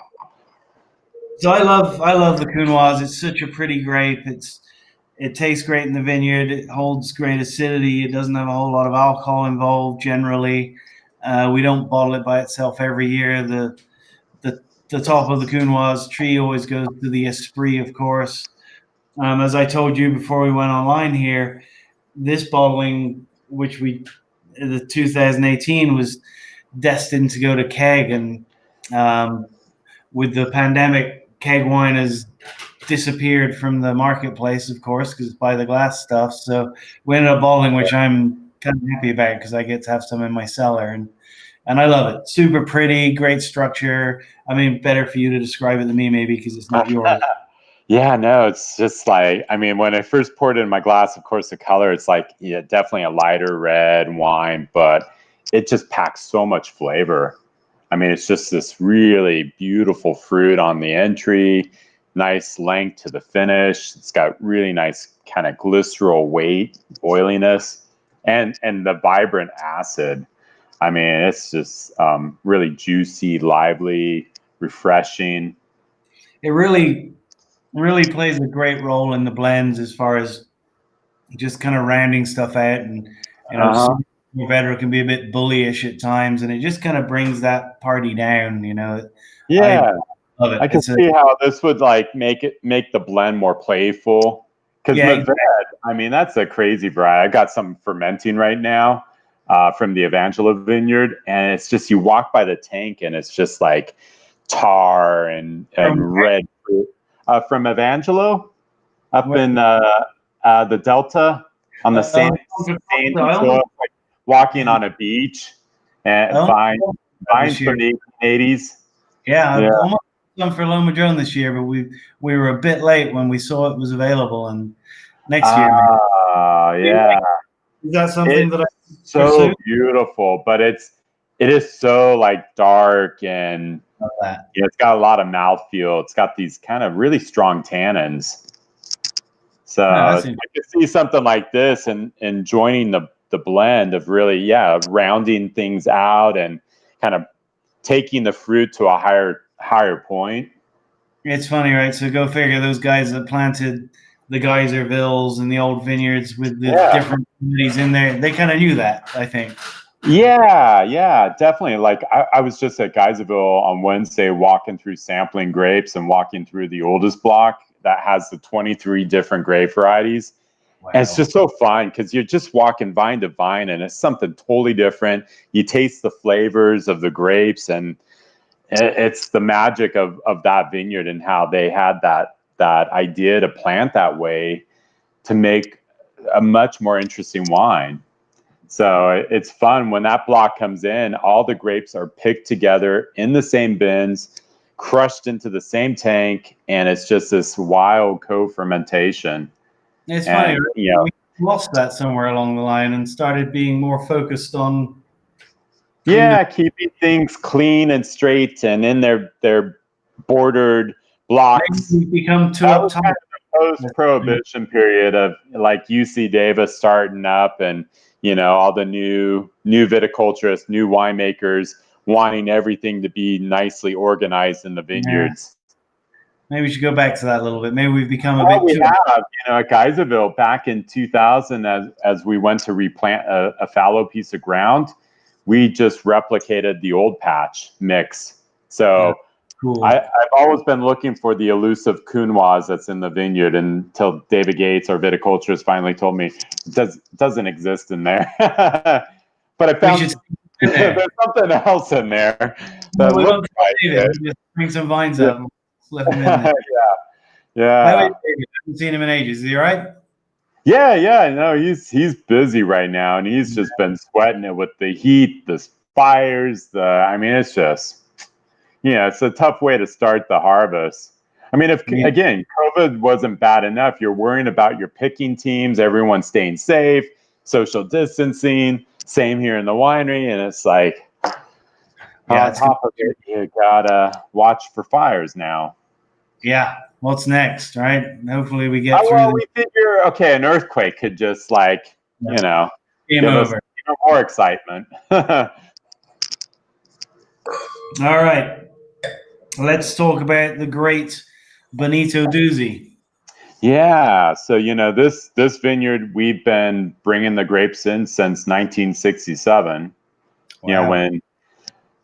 So I love the Counoise. It's such a pretty grape. It tastes great in the vineyard. It holds great acidity. It doesn't have a whole lot of alcohol involved generally. We don't bottle it by itself every year. The top of the Counoise tree always goes to the Esprit, of course. As I told you before we went online here, this bottling, the 2018, was destined to go to keg, and with the pandemic, keg wine has disappeared from the marketplace, of course, because it's by the glass stuff. So we ended up bottling, which I'm kind of happy about because I get to have some in my cellar, and I love it. Super pretty, great structure. I mean, better for you to describe it than me, maybe, because it's not yours. Yeah, no, it's just like, I mean, when I first poured it in my glass, of course, the color, it's like, yeah, definitely a lighter red wine, but it just packs so much flavor. I mean, it's just this really beautiful fruit on the entry, nice length to the finish. It's got really nice kind of glycerol weight, oiliness, and the vibrant acid. I mean, it's just really juicy, lively, refreshing. It really plays a great role in the blends as far as just kind of rounding stuff out, and Uh-huh. Vedra can be a bit bullyish at times, and it just kind of brings that party down. I Yeah, love it. I can see how this would like make the blend more playful. Because Yeah, Mourvèdre, I mean, that's a crazy variety. I got some fermenting right now from the Adelaida Vineyard, and it's just you walk by the tank, and it's just like tar and from red fruit from Evangelo up where, in the Delta on the sandy I soil, like walking on a beach and almost vines this year. from the 1880s. Yeah, Yeah. I've almost done for Loma Drone this year, but we were a bit late when we saw it was available, and next year, maybe. Yeah. Is that something It's that I so pursue? beautiful, but it is so like dark and Love that. it's got a lot of mouthfeel. It's got these kind of really strong tannins. So No, I that's interesting. could see something like this and joining the blend of really, yeah, rounding things out and kind of taking the fruit to a higher point. It's funny, right? So go figure. Those guys that planted the Geyservilles and the old vineyards with the Yeah. different communities in there, they kind of knew that, I think. Yeah, definitely. Like I was just at Geyserville on Wednesday walking through sampling grapes and walking through the oldest block that has the 23 different grape varieties. And it's Wow. just so fun because you're just walking vine to vine and it's something totally different. You taste the flavors of the grapes and it's the magic of that vineyard and how they had that idea to plant that way to make a much more interesting wine. So it's fun when that block comes in, all the grapes are picked together in the same bins, crushed into the same tank, and it's just this wild co-fermentation. It's funny, And, right? you know, We lost that somewhere along the line and started being more focused on yeah, keeping things clean and straight and in their bordered maybe blocks. we've become too That was uptight. kind of the post-prohibition period of like UC Davis starting up and all the new viticulturists, new winemakers wanting everything to be nicely organized in the Yeah. vineyards. Maybe we should go back to that a little bit. Maybe we've become a Well, bit we too. have, at Geyserville back in 2000, as we went to replant a fallow piece of ground, we just replicated the old patch mix. So Cool. I've always been looking for the elusive Counoise that's in the vineyard until David Gates, our viticulturist, finally told me it doesn't exist in there. But I We found should there's something else in there that we looks won't like David. it. We'll just bring some vines Yeah. up and slip them in there. How Yeah. is David? I haven't seen him in ages. Is he all right? Yeah, no, he's busy right now, and he's just been sweating it with the heat, the fires. I mean, it's just, it's a tough way to start the harvest. I mean, if Yeah. again, COVID wasn't bad enough, you're worrying about your picking teams, everyone staying safe, social distancing. Same here in the winery, and it's like, on top of it, you gotta watch for fires now. Yeah. What's next, right? Hopefully we get through Well, we figure, okay, an earthquake could just like, game give us over. even more excitement. All right. Let's talk about the great Benito Doozy. Yeah, so this vineyard, we've been bringing the grapes in since 1967. Wow.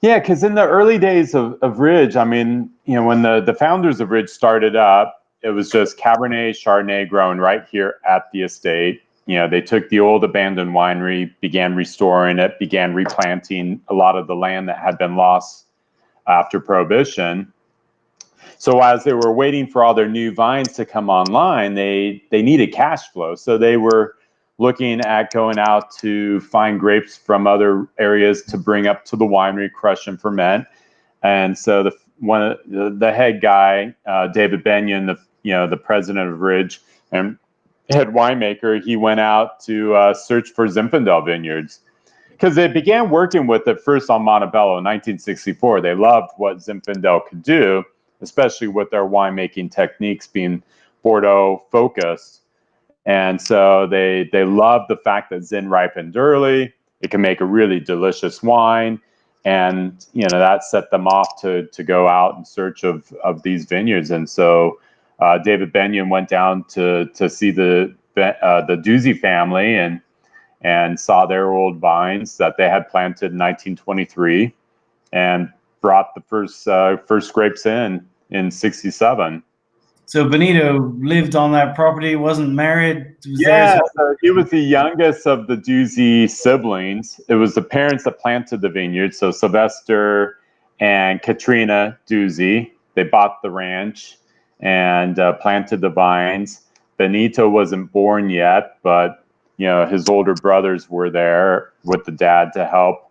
Because in the early days of Ridge, I mean, when the founders of Ridge started up, it was just Cabernet, Chardonnay grown right here at the estate. They took the old abandoned winery, began restoring it, began replanting a lot of the land that had been lost after Prohibition. So as they were waiting for all their new vines to come online, they needed cash flow. So they were looking at going out to find grapes from other areas to bring up to the winery, crush and ferment. And so the head guy, David Benyon, the president of Ridge and head winemaker, he went out to search for Zinfandel vineyards because they began working with it first on Monte Bello in 1964. They loved what Zinfandel could do, especially with their winemaking techniques being Bordeaux focused. And so they loved the fact that Zin ripened early. It can make a really delicious wine. And, that set them off to go out in search of these vineyards. And so David Benyon went down to see the Doozy family and saw their old vines that they had planted in 1923 and brought the first grapes in 67. So Benito lived on that property, wasn't married, was there. So he was the youngest of the Doozy siblings. It was the parents that planted the vineyard. So Sylvester and Katrina Doozy, they bought the ranch and planted the vines. Benito wasn't born yet, but his older brothers were there with the dad to help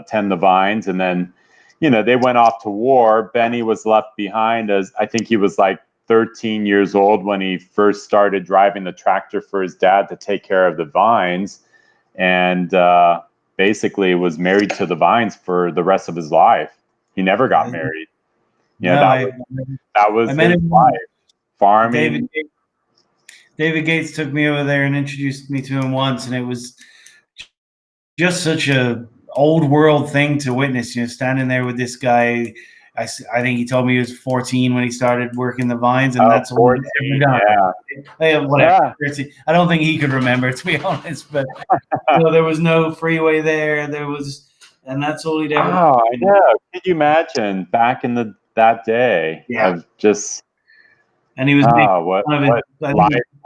tend the vines, and then they went off to war. Benny was left behind, as I think he was like 13 years old when he first started driving the tractor for his dad to take care of the vines, and basically was married to the vines for the rest of his life. He never got married. That was his life. Farming. David Gates took me over there and introduced me to him once, and it was just such a old world thing to witness, standing there with this guy. I think he told me he was 14 when he started working the vines, and that's 14, all ever done. Whatever. Yeah. I don't think he could remember, to be honest, but there was no freeway there. And that's all he'd ever. Oh, I know. Could you imagine back in that day of just. And he was what life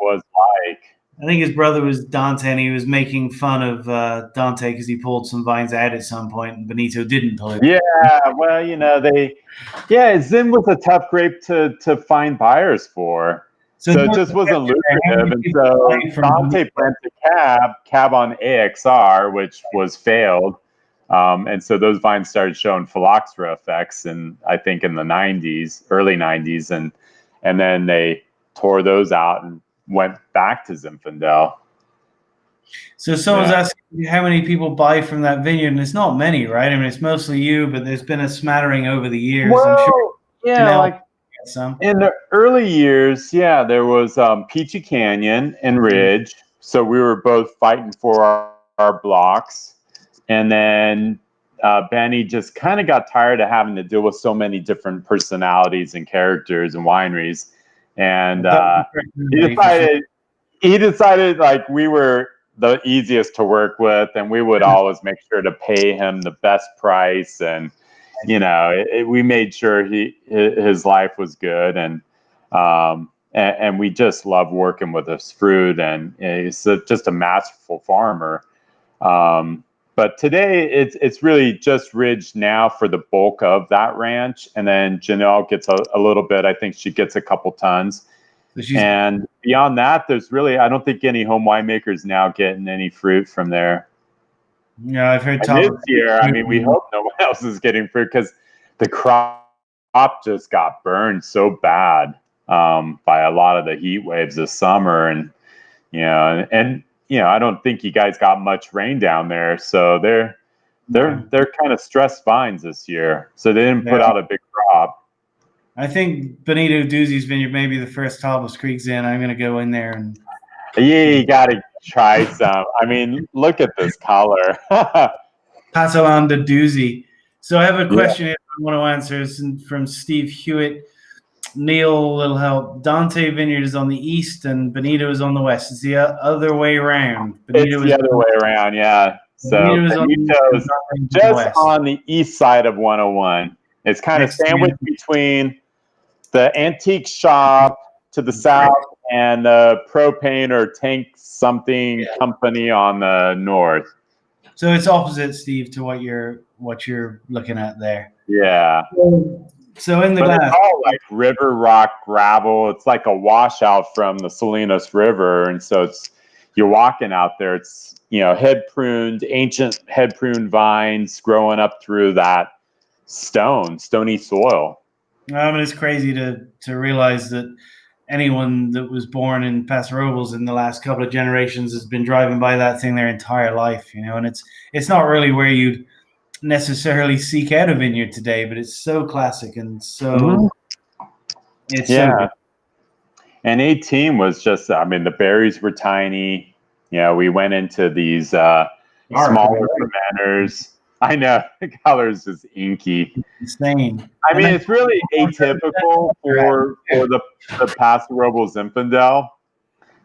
was like. I think his brother was Dante, and he was making fun of Dante because he pulled some vines out at some point, and Benito didn't pull it. Yeah, well, Zin was a tough grape to find buyers for. So it just wasn't lucrative. And so Dante planted Cab on AXR, which was failed. And so those vines started showing phylloxera effects, I think in the 90s, early 90s. And then they tore those out and went back to Zinfandel. So someone's asking how many people buy from that vineyard, and it's not many, right? I mean, it's mostly you, but there's been a smattering over the years. Well, I'm sure. Like in the early years, there was Peachy Canyon and Ridge. So we were both fighting for our blocks. And then Benny just kind of got tired of having to deal with so many different personalities and characters and wineries. And he decided like we were the easiest to work with, and we would always make sure to pay him the best price. And, we made sure his life was good. And we just love working with his fruit, and he's just a masterful farmer. But today it's really just Ridge now for the bulk of that ranch. And then Janelle gets a little bit. I think she gets a couple tons. And beyond that, there's really, I don't think any home winemakers now getting any fruit from there. Yeah, I've heard this year, I mean, we hope no one else is getting fruit because the crop just got burned so bad by a lot of the heat waves this summer. And, I don't think you guys got much rain down there. So they're kind of stressed vines this year. So they didn't put out a big crop. I think Benito Doozy's vineyard may be the first Tablas Creek's in. I'm going to go in there and. Yeah, you got to try some. I mean, look at this color. Pass along to Doozy. So I have a question I want to answer. It's from Steve Hewitt. Neil will help. Dante Vineyard is on the east and Benito is on the west. It's the other way around. Benito it's the other way around, yeah. So Benito's just on the east side of 101. It's kind of sandwiched between the antique shop to the south and the propane or tank something company on the north. So it's opposite, Steve, to what you're looking at there. Yeah. So in the glass, it's all like river rock gravel. It's like a washout from the Salinas River, and so you're walking out there. It's ancient head pruned vines growing up through that stony soil. I mean, it's crazy to realize that anyone that was born in Paso Robles in the last couple of generations has been driving by that thing their entire life, and it's not really where you'd necessarily seek out a vineyard today, but it's so classic and so it's so good. And 18 was just, I mean, the berries were tiny. We went into these smaller fermenters. I know the color is just inky. Insane. I mean, it's really atypical for the Paso Robles Zinfandel.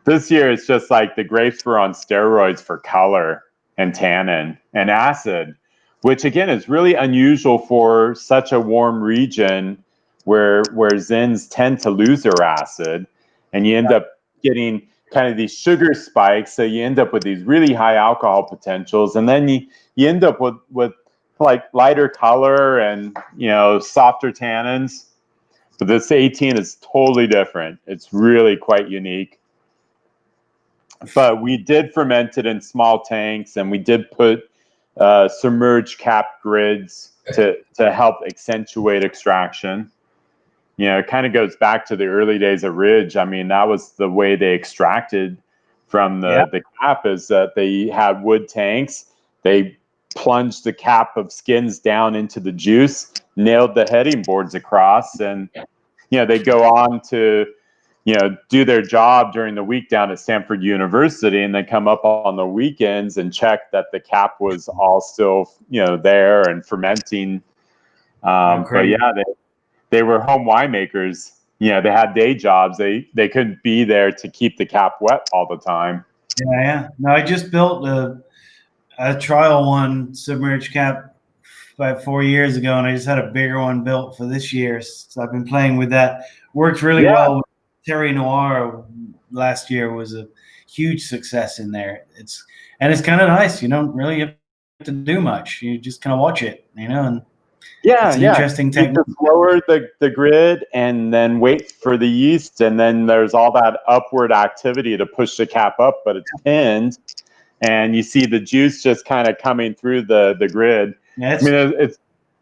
This year, it's just like the grapes were on steroids for color and tannin and acid, which again is really unusual for such a warm region where Zins tend to lose their acid, and you end up getting kind of these sugar spikes. So you end up with these really high alcohol potentials, and then you end up with like lighter color and softer tannins. But this 18 is totally different. It's really quite unique. But we did ferment it in small tanks, and we did put submerged cap grids to help accentuate extraction. It kind of goes back to the early days of Ridge. I mean, that was the way they extracted from the cap, is that they had wood tanks. They plunged the cap of skins down into the juice, nailed the heading boards across, and they go on to do their job during the week down at Stanford University, and then come up on the weekends and check that the cap was all still there and fermenting. But they were home winemakers. They had day jobs. They couldn't be there to keep the cap wet all the time. Yeah. No, I just built a trial one submerged cap about 4 years ago, and I just had a bigger one built for this year. So I've been playing with that. Worked really well with Terry Noir last year. Was a huge success in there. It's kind of nice. You don't really have to do much. You just kind of watch it, and it's an interesting technique. You just lower the grid and then wait for the yeast, and then there's all that upward activity to push the cap up, but it's pinned, and you see the juice just kind of coming through the grid. I mean, it's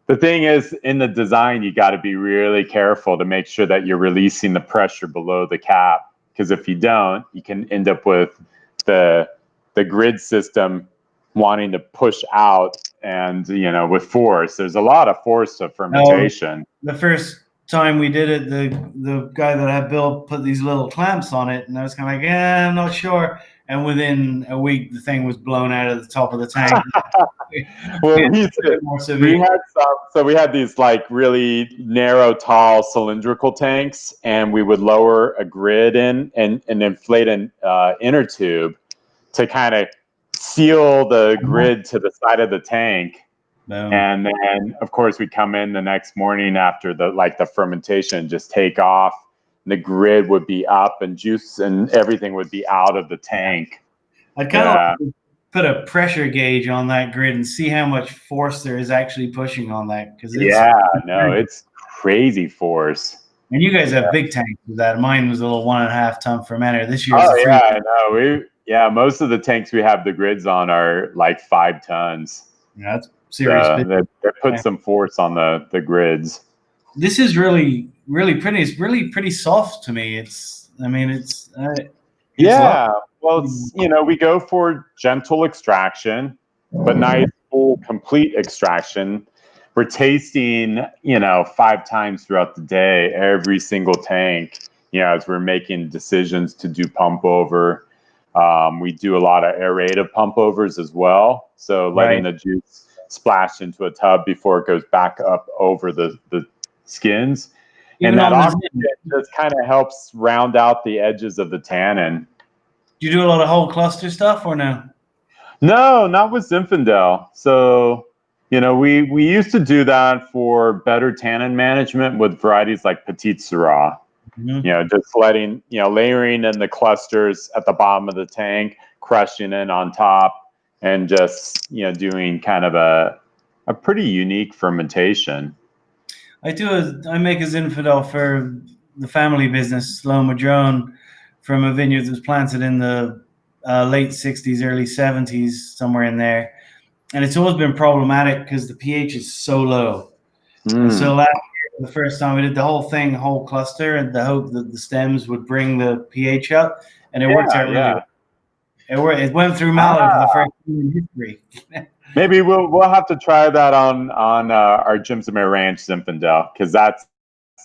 the thing is, in the design, you got to be really careful to make sure that you're releasing the pressure below the cap, because if you don't, you can end up with the grid system wanting to push out, and with force. There's a lot of force to fermentation. The first time we did it, the guy that had built put these little clamps on it, and I was kind of like, I'm not sure. And within a week, the thing was blown out of the top of the tank. We had these like really narrow, tall cylindrical tanks, and we would lower a grid in and inflate an inner tube to kind of seal the grid to the side of the tank. And then of course we come in the next morning after the fermentation, just take off. The grid would be up, and juice and everything would be out of the tank. I'd kind of like to put a pressure gauge on that grid and see how much force there is actually pushing on that. It's crazy force. And you guys have big tanks with that. Mine was a little 1.5 ton fermenter. This year's Oh a 3. yeah, I know. Most of the tanks we have the grids on are like 5 tons. Yeah, that's serious. They put some force on the grids. This is really, really pretty. It's really pretty soft to me. It's Yeah. Well, we go for gentle extraction, but nice, full, complete extraction. We're tasting, 5 times throughout the day, every single tank, as we're making decisions to do pump over. We do a lot of aerative pump overs as well. So letting the juice splash into a tub before it goes back up over the skins. Even And that on oxygen just kind of helps round out the edges of the tannin. Do you do a lot of whole cluster stuff or no? No, not with Zinfandel. So, we used to do that for better tannin management with varieties like Petite Syrah. Mm-hmm. Just layering in the clusters at the bottom of the tank, crushing it on top, and just, doing kind of a pretty unique fermentation. I make a Zinfandel for the family business, Slow Madrone, from a vineyard that was planted in the late 60s, early 70s, somewhere in there. And it's always been problematic because the pH is so low. And so last year, the first time we did the whole thing, whole cluster, and the hope that the stems would bring the pH up, and it worked out really well. It went through Malo for the first time in history. Maybe we'll have to try that on our Jimsomere Ranch Zinfandel, because that's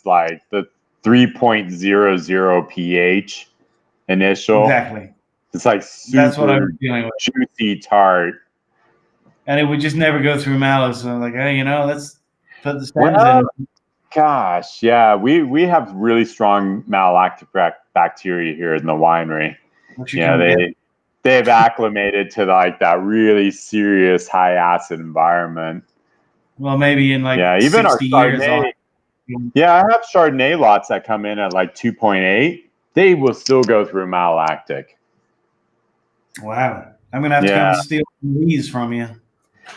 like the 3.00 pH initial. Exactly. It's like That's what I super was dealing with. juicy tart. And it would just never go through malice. So I'm like, hey, let's put the stems in. Gosh, yeah, we have really strong malolactic bacteria here in the winery. They've acclimated to like that really serious high acid environment. Well, maybe in like even 60 our years. Chardonnay. Yeah, I have Chardonnay lots that come in at like 2.8. They will still go through malolactic. Wow. I'm going to have to come steal these from you.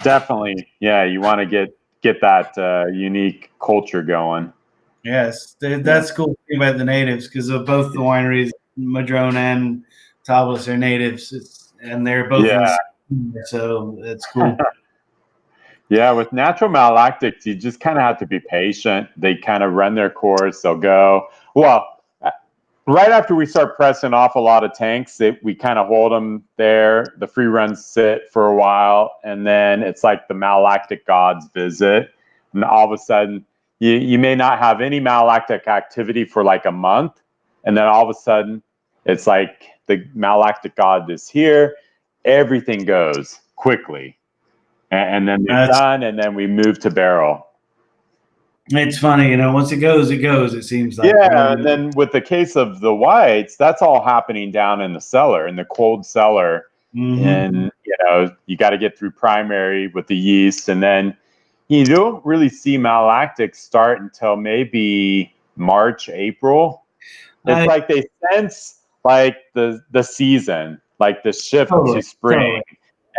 Definitely. Yeah, you want to get that unique culture going. Yes, that's cool thing about the natives, because of both the wineries, Madrone and Tablas, are natives, and they're both in the same, so it's cool. Yeah, with natural malolactics, you just kind of have to be patient. They kind of run their course. They'll go. Well, right after we start pressing off a lot of tanks, we kind of hold them there. The free runs sit for a while, and then it's like the malolactic gods visit. And all of a sudden, you may not have any malolactic activity for like a month. And then all of a sudden, it's like the malolactic god is here. Everything goes quickly. And then they're done, and then we move to barrel. It's funny, once it goes, it seems like. Yeah, and then with the case of the whites, that's all happening down in the cellar, in the cold cellar. Mm-hmm. And, you got to get through primary with the yeast. And then you don't really see malolactics start until maybe March, April. It's like they sense like the season, like the shift to spring. Totally.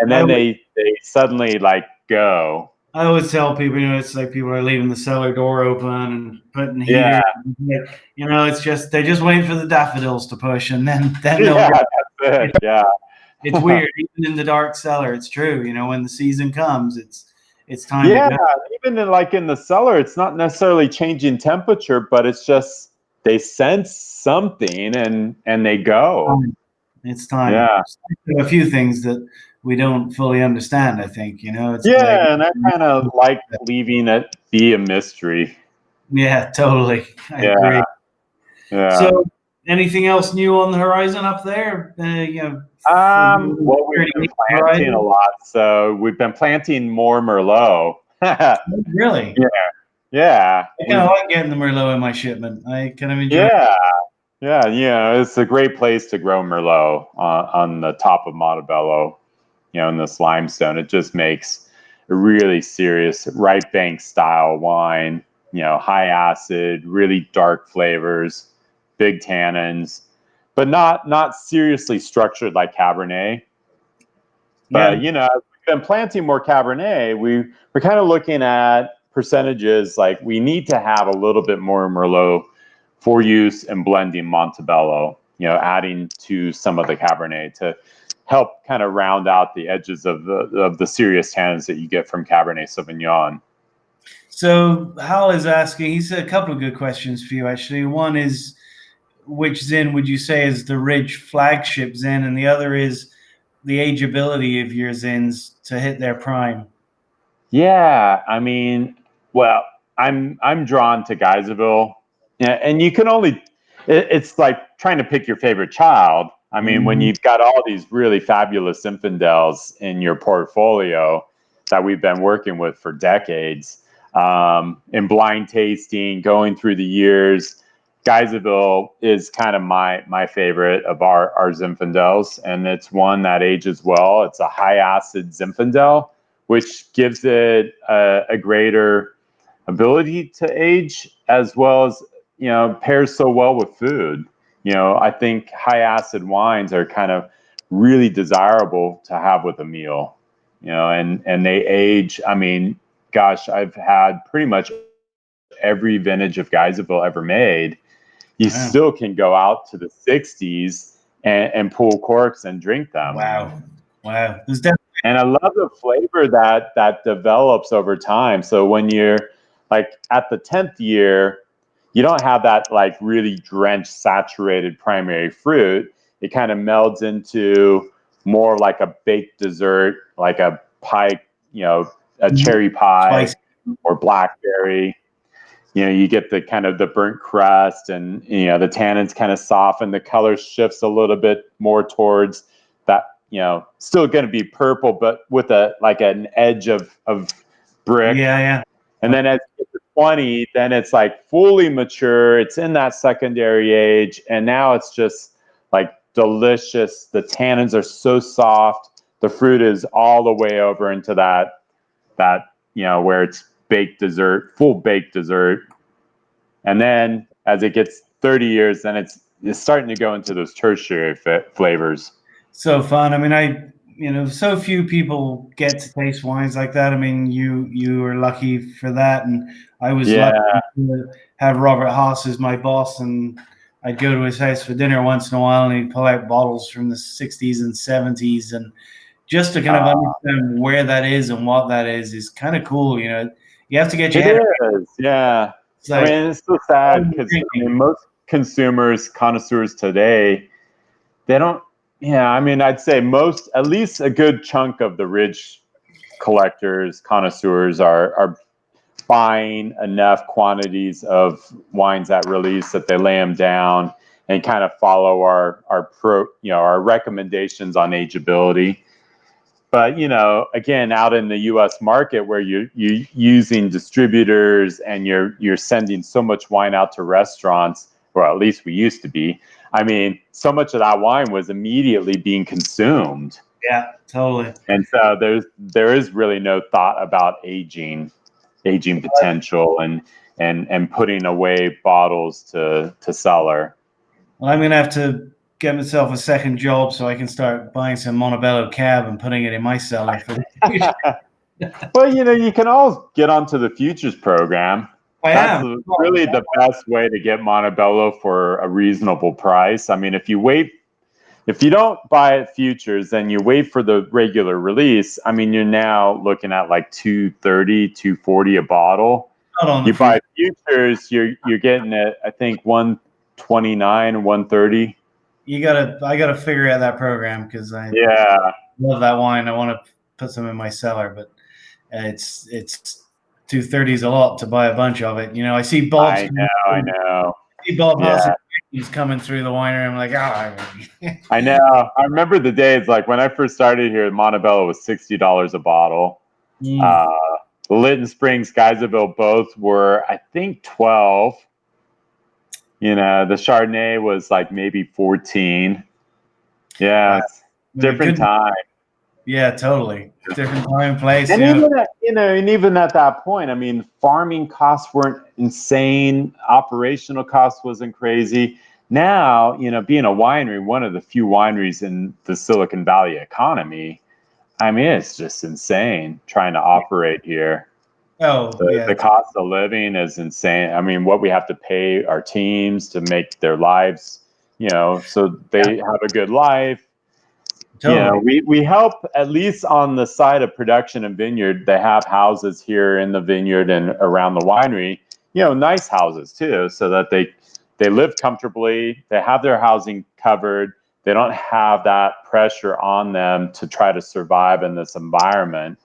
And then they suddenly like go. I always tell people, it's like people are leaving the cellar door open and putting heater. Yeah. It's just they're just waiting for the daffodils to push, and then they'll go. That's it. Yeah. It's weird, even in the dark cellar. It's true. When the season comes, it's time. Yeah, even in the cellar, it's not necessarily changing temperature, but it's just they sense something and they go. It's time. Yeah. A few things that we don't fully understand, I think, It's and I kind of like leaving it be a mystery. Yeah, totally. I agree. Yeah. So, anything else new on the horizon up there? Well, we've been planting a lot, so we've been planting more Merlot. Really? Yeah. I kind of like getting the Merlot in my shipment. I kind of enjoy. Yeah. It's a great place to grow Merlot on the top of Monte Bello. In this limestone, it just makes a really serious right bank style wine. High acid, really dark flavors, big tannins, but not seriously structured like Cabernet. But as we've been planting more Cabernet, we're kind of looking at percentages. Like we need to have a little bit more Merlot for use in blending Monte Bello, adding to some of the Cabernet to help kind of round out the edges of the serious tannins that you get from Cabernet Sauvignon. So Hal is asking, he's a couple of good questions for you, actually. One is, which Zin would you say is the Ridge flagship Zin? And the other is the ageability of your Zins to hit their prime. Yeah, I mean, well, I'm drawn to Geyserville, and you can only, it's like trying to pick your favorite child. I mean, when you've got all these really fabulous Zinfandels in your portfolio that we've been working with for decades, in blind tasting, going through the years, Geyserville is kind of my favorite of our Zinfandels, and it's one that ages well. It's a high acid Zinfandel, which gives it a greater ability to age, as well as, pairs so well with food. I think high acid wines are kind of really desirable to have with a meal, and they age. I mean, gosh, I've had pretty much every vintage of Geyserville ever made. You still can go out to the 60s and pull corks and drink them. Wow. And I love the flavor that develops over time. So when you're like at the 10th year, you don't have that like really drenched, saturated primary fruit. It kind of melds into more like a baked dessert, like a pie, a cherry pie Spicy. or blackberry. You get the kind of the burnt crust, and the tannins kind of soften. The color shifts a little bit more towards that. Still going to be purple, but with an edge of brick. Yeah. And then as you get to 20, then it's like fully mature. It's in that secondary age, and now it's just like delicious. The tannins are so soft. The fruit is all the way over into that where it's baked dessert, full baked dessert. And then as it gets 30 years, then it's starting to go into those tertiary flavors. So fun. I mean, so few people get to taste wines like that. I mean, you were lucky for that, and I was lucky to have Robert Haas as my boss, and I'd go to his house for dinner once in a while, and he'd pull out bottles from the 60s and 70s, and just to kind of understand where that is and what that is kind of cool. You have to get your head around. Yeah. Like, I mean, it's so sad because most consumers, connoisseurs today, they don't. Yeah, I mean, I'd say at least a good chunk of the Ridge collectors, connoisseurs are buying enough quantities of wines at release that they lay them down and kind of follow our recommendations on ageability. But again, out in the U.S. market where you're using distributors and you're sending so much wine out to restaurants, or at least we used to be. I mean, so much of that wine was immediately being consumed. Yeah, totally. And so there is really no thought about aging potential and putting away bottles to cellar. Well, I'm gonna have to get myself a second job so I can start buying some Monte Bello cab and putting it in my cellar for the future. Well, you can all get onto the futures program. That's really the best way to get Monte Bello for a reasonable price. I mean, if you don't buy at futures, then you wait for the regular release. I mean, you're now looking at like $230, $240 a bottle. You buy futures, you're getting it, I think, $129, $130. I gotta figure out that program because I love that wine. I want to put some in my cellar, but it's $230 is a lot to buy a bunch of it. I see Bob's. I know. I see Bob he's coming through the winery. I'm like, I know. I remember the days like when I first started here. Monte Bello was $60 a bottle. Lytton Springs, Geyserville, both were, I think, 12. The Chardonnay was like maybe 14. Yeah, different time. Yeah, totally. Different time, place. And even at that point, I mean, farming costs weren't insane. Operational costs wasn't crazy. Now, being a winery, one of the few wineries in the Silicon Valley economy, I mean, it's just insane trying to operate here. Oh, yeah. The cost of living is insane. I mean, what we have to pay our teams to make their lives, so they have a good life. Totally. We help at least on the side of production and vineyard. They have houses here in the vineyard and around the winery, nice houses too, so that they live comfortably. They have their housing covered. They don't have that pressure on them to try to survive in this environment.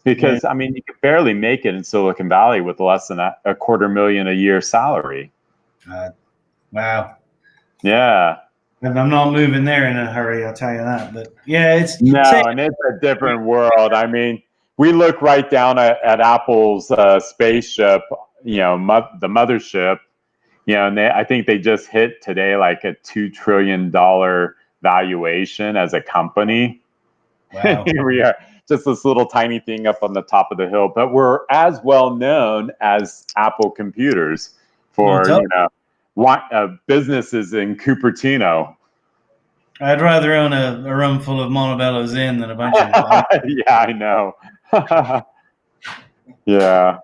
Because, I mean, you could barely make it in Silicon Valley with less than a $250,000 a year salary. Wow. Yeah. And I'm not moving there in a hurry, I'll tell you that. But yeah, and it's a different world. I mean, we look right down at Apple's spaceship, the mothership, and I think they just hit today like a $2 trillion valuation as a company. Wow. Here we are, just this little tiny thing up on the top of the hill, but we're as well known as Apple Computers for businesses in Cupertino. I'd rather own a room full of Monte Bello Zin than a bunch of. Yeah, I know. Yeah.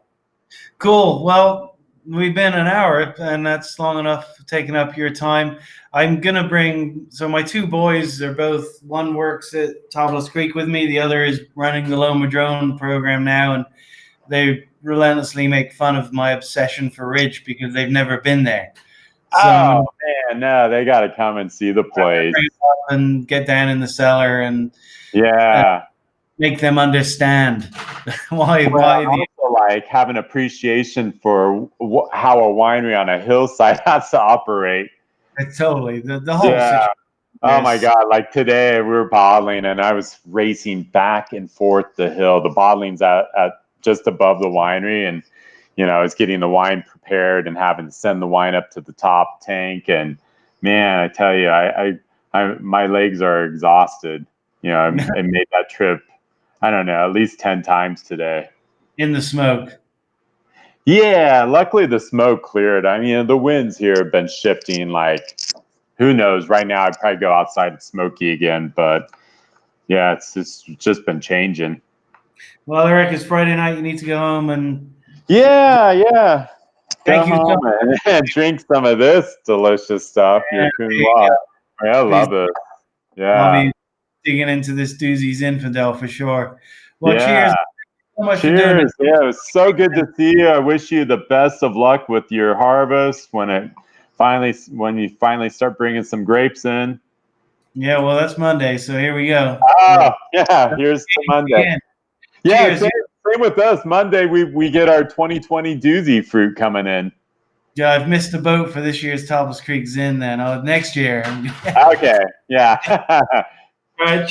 Cool. Well, we've been an hour, and that's long enough taking up your time. I'm gonna bring. So my two boys are both. One works at Tablas Creek with me. The other is running the Low Madrone program now, and they relentlessly make fun of my obsession for Ridge because they've never been there. So man, no, they got to come and see the place and get down in the cellar and make them understand why. Also, like have an appreciation for how a winery on a hillside has to operate. Totally, the whole situation. Oh my God! Like today, we were bottling, and I was racing back and forth the hill. The bottling's at just above the winery, and I was getting the wine prepared and having to send the wine up to the top tank. And man, I tell you, I my legs are exhausted. I made that trip, I don't know, at least 10 times today. In the smoke. Yeah, luckily the smoke cleared. I mean, the winds here have been shifting. Like, who knows? Right now, I'd probably go outside and smoky again. But yeah, it's just been changing. Well, Eric, it's Friday night. You need to go home and. Yeah. Thank you home and drink some of this delicious stuff. Your Counoise. I love it. Yeah. I'll be digging into this Doozy Zinfandel for sure. Well, cheers. So much for doing it. Yeah, it was so good to see you. I wish you the best of luck with your harvest when you finally start bringing some grapes in. Yeah, well, that's Monday, so here we go. Oh, yeah, here's the Monday. Yeah, same with us. Monday, we get our 2020 Doozy fruit coming in. Yeah, I've missed the boat for this year's Tablas Creek Zin then. Next year. Okay, yeah. All right.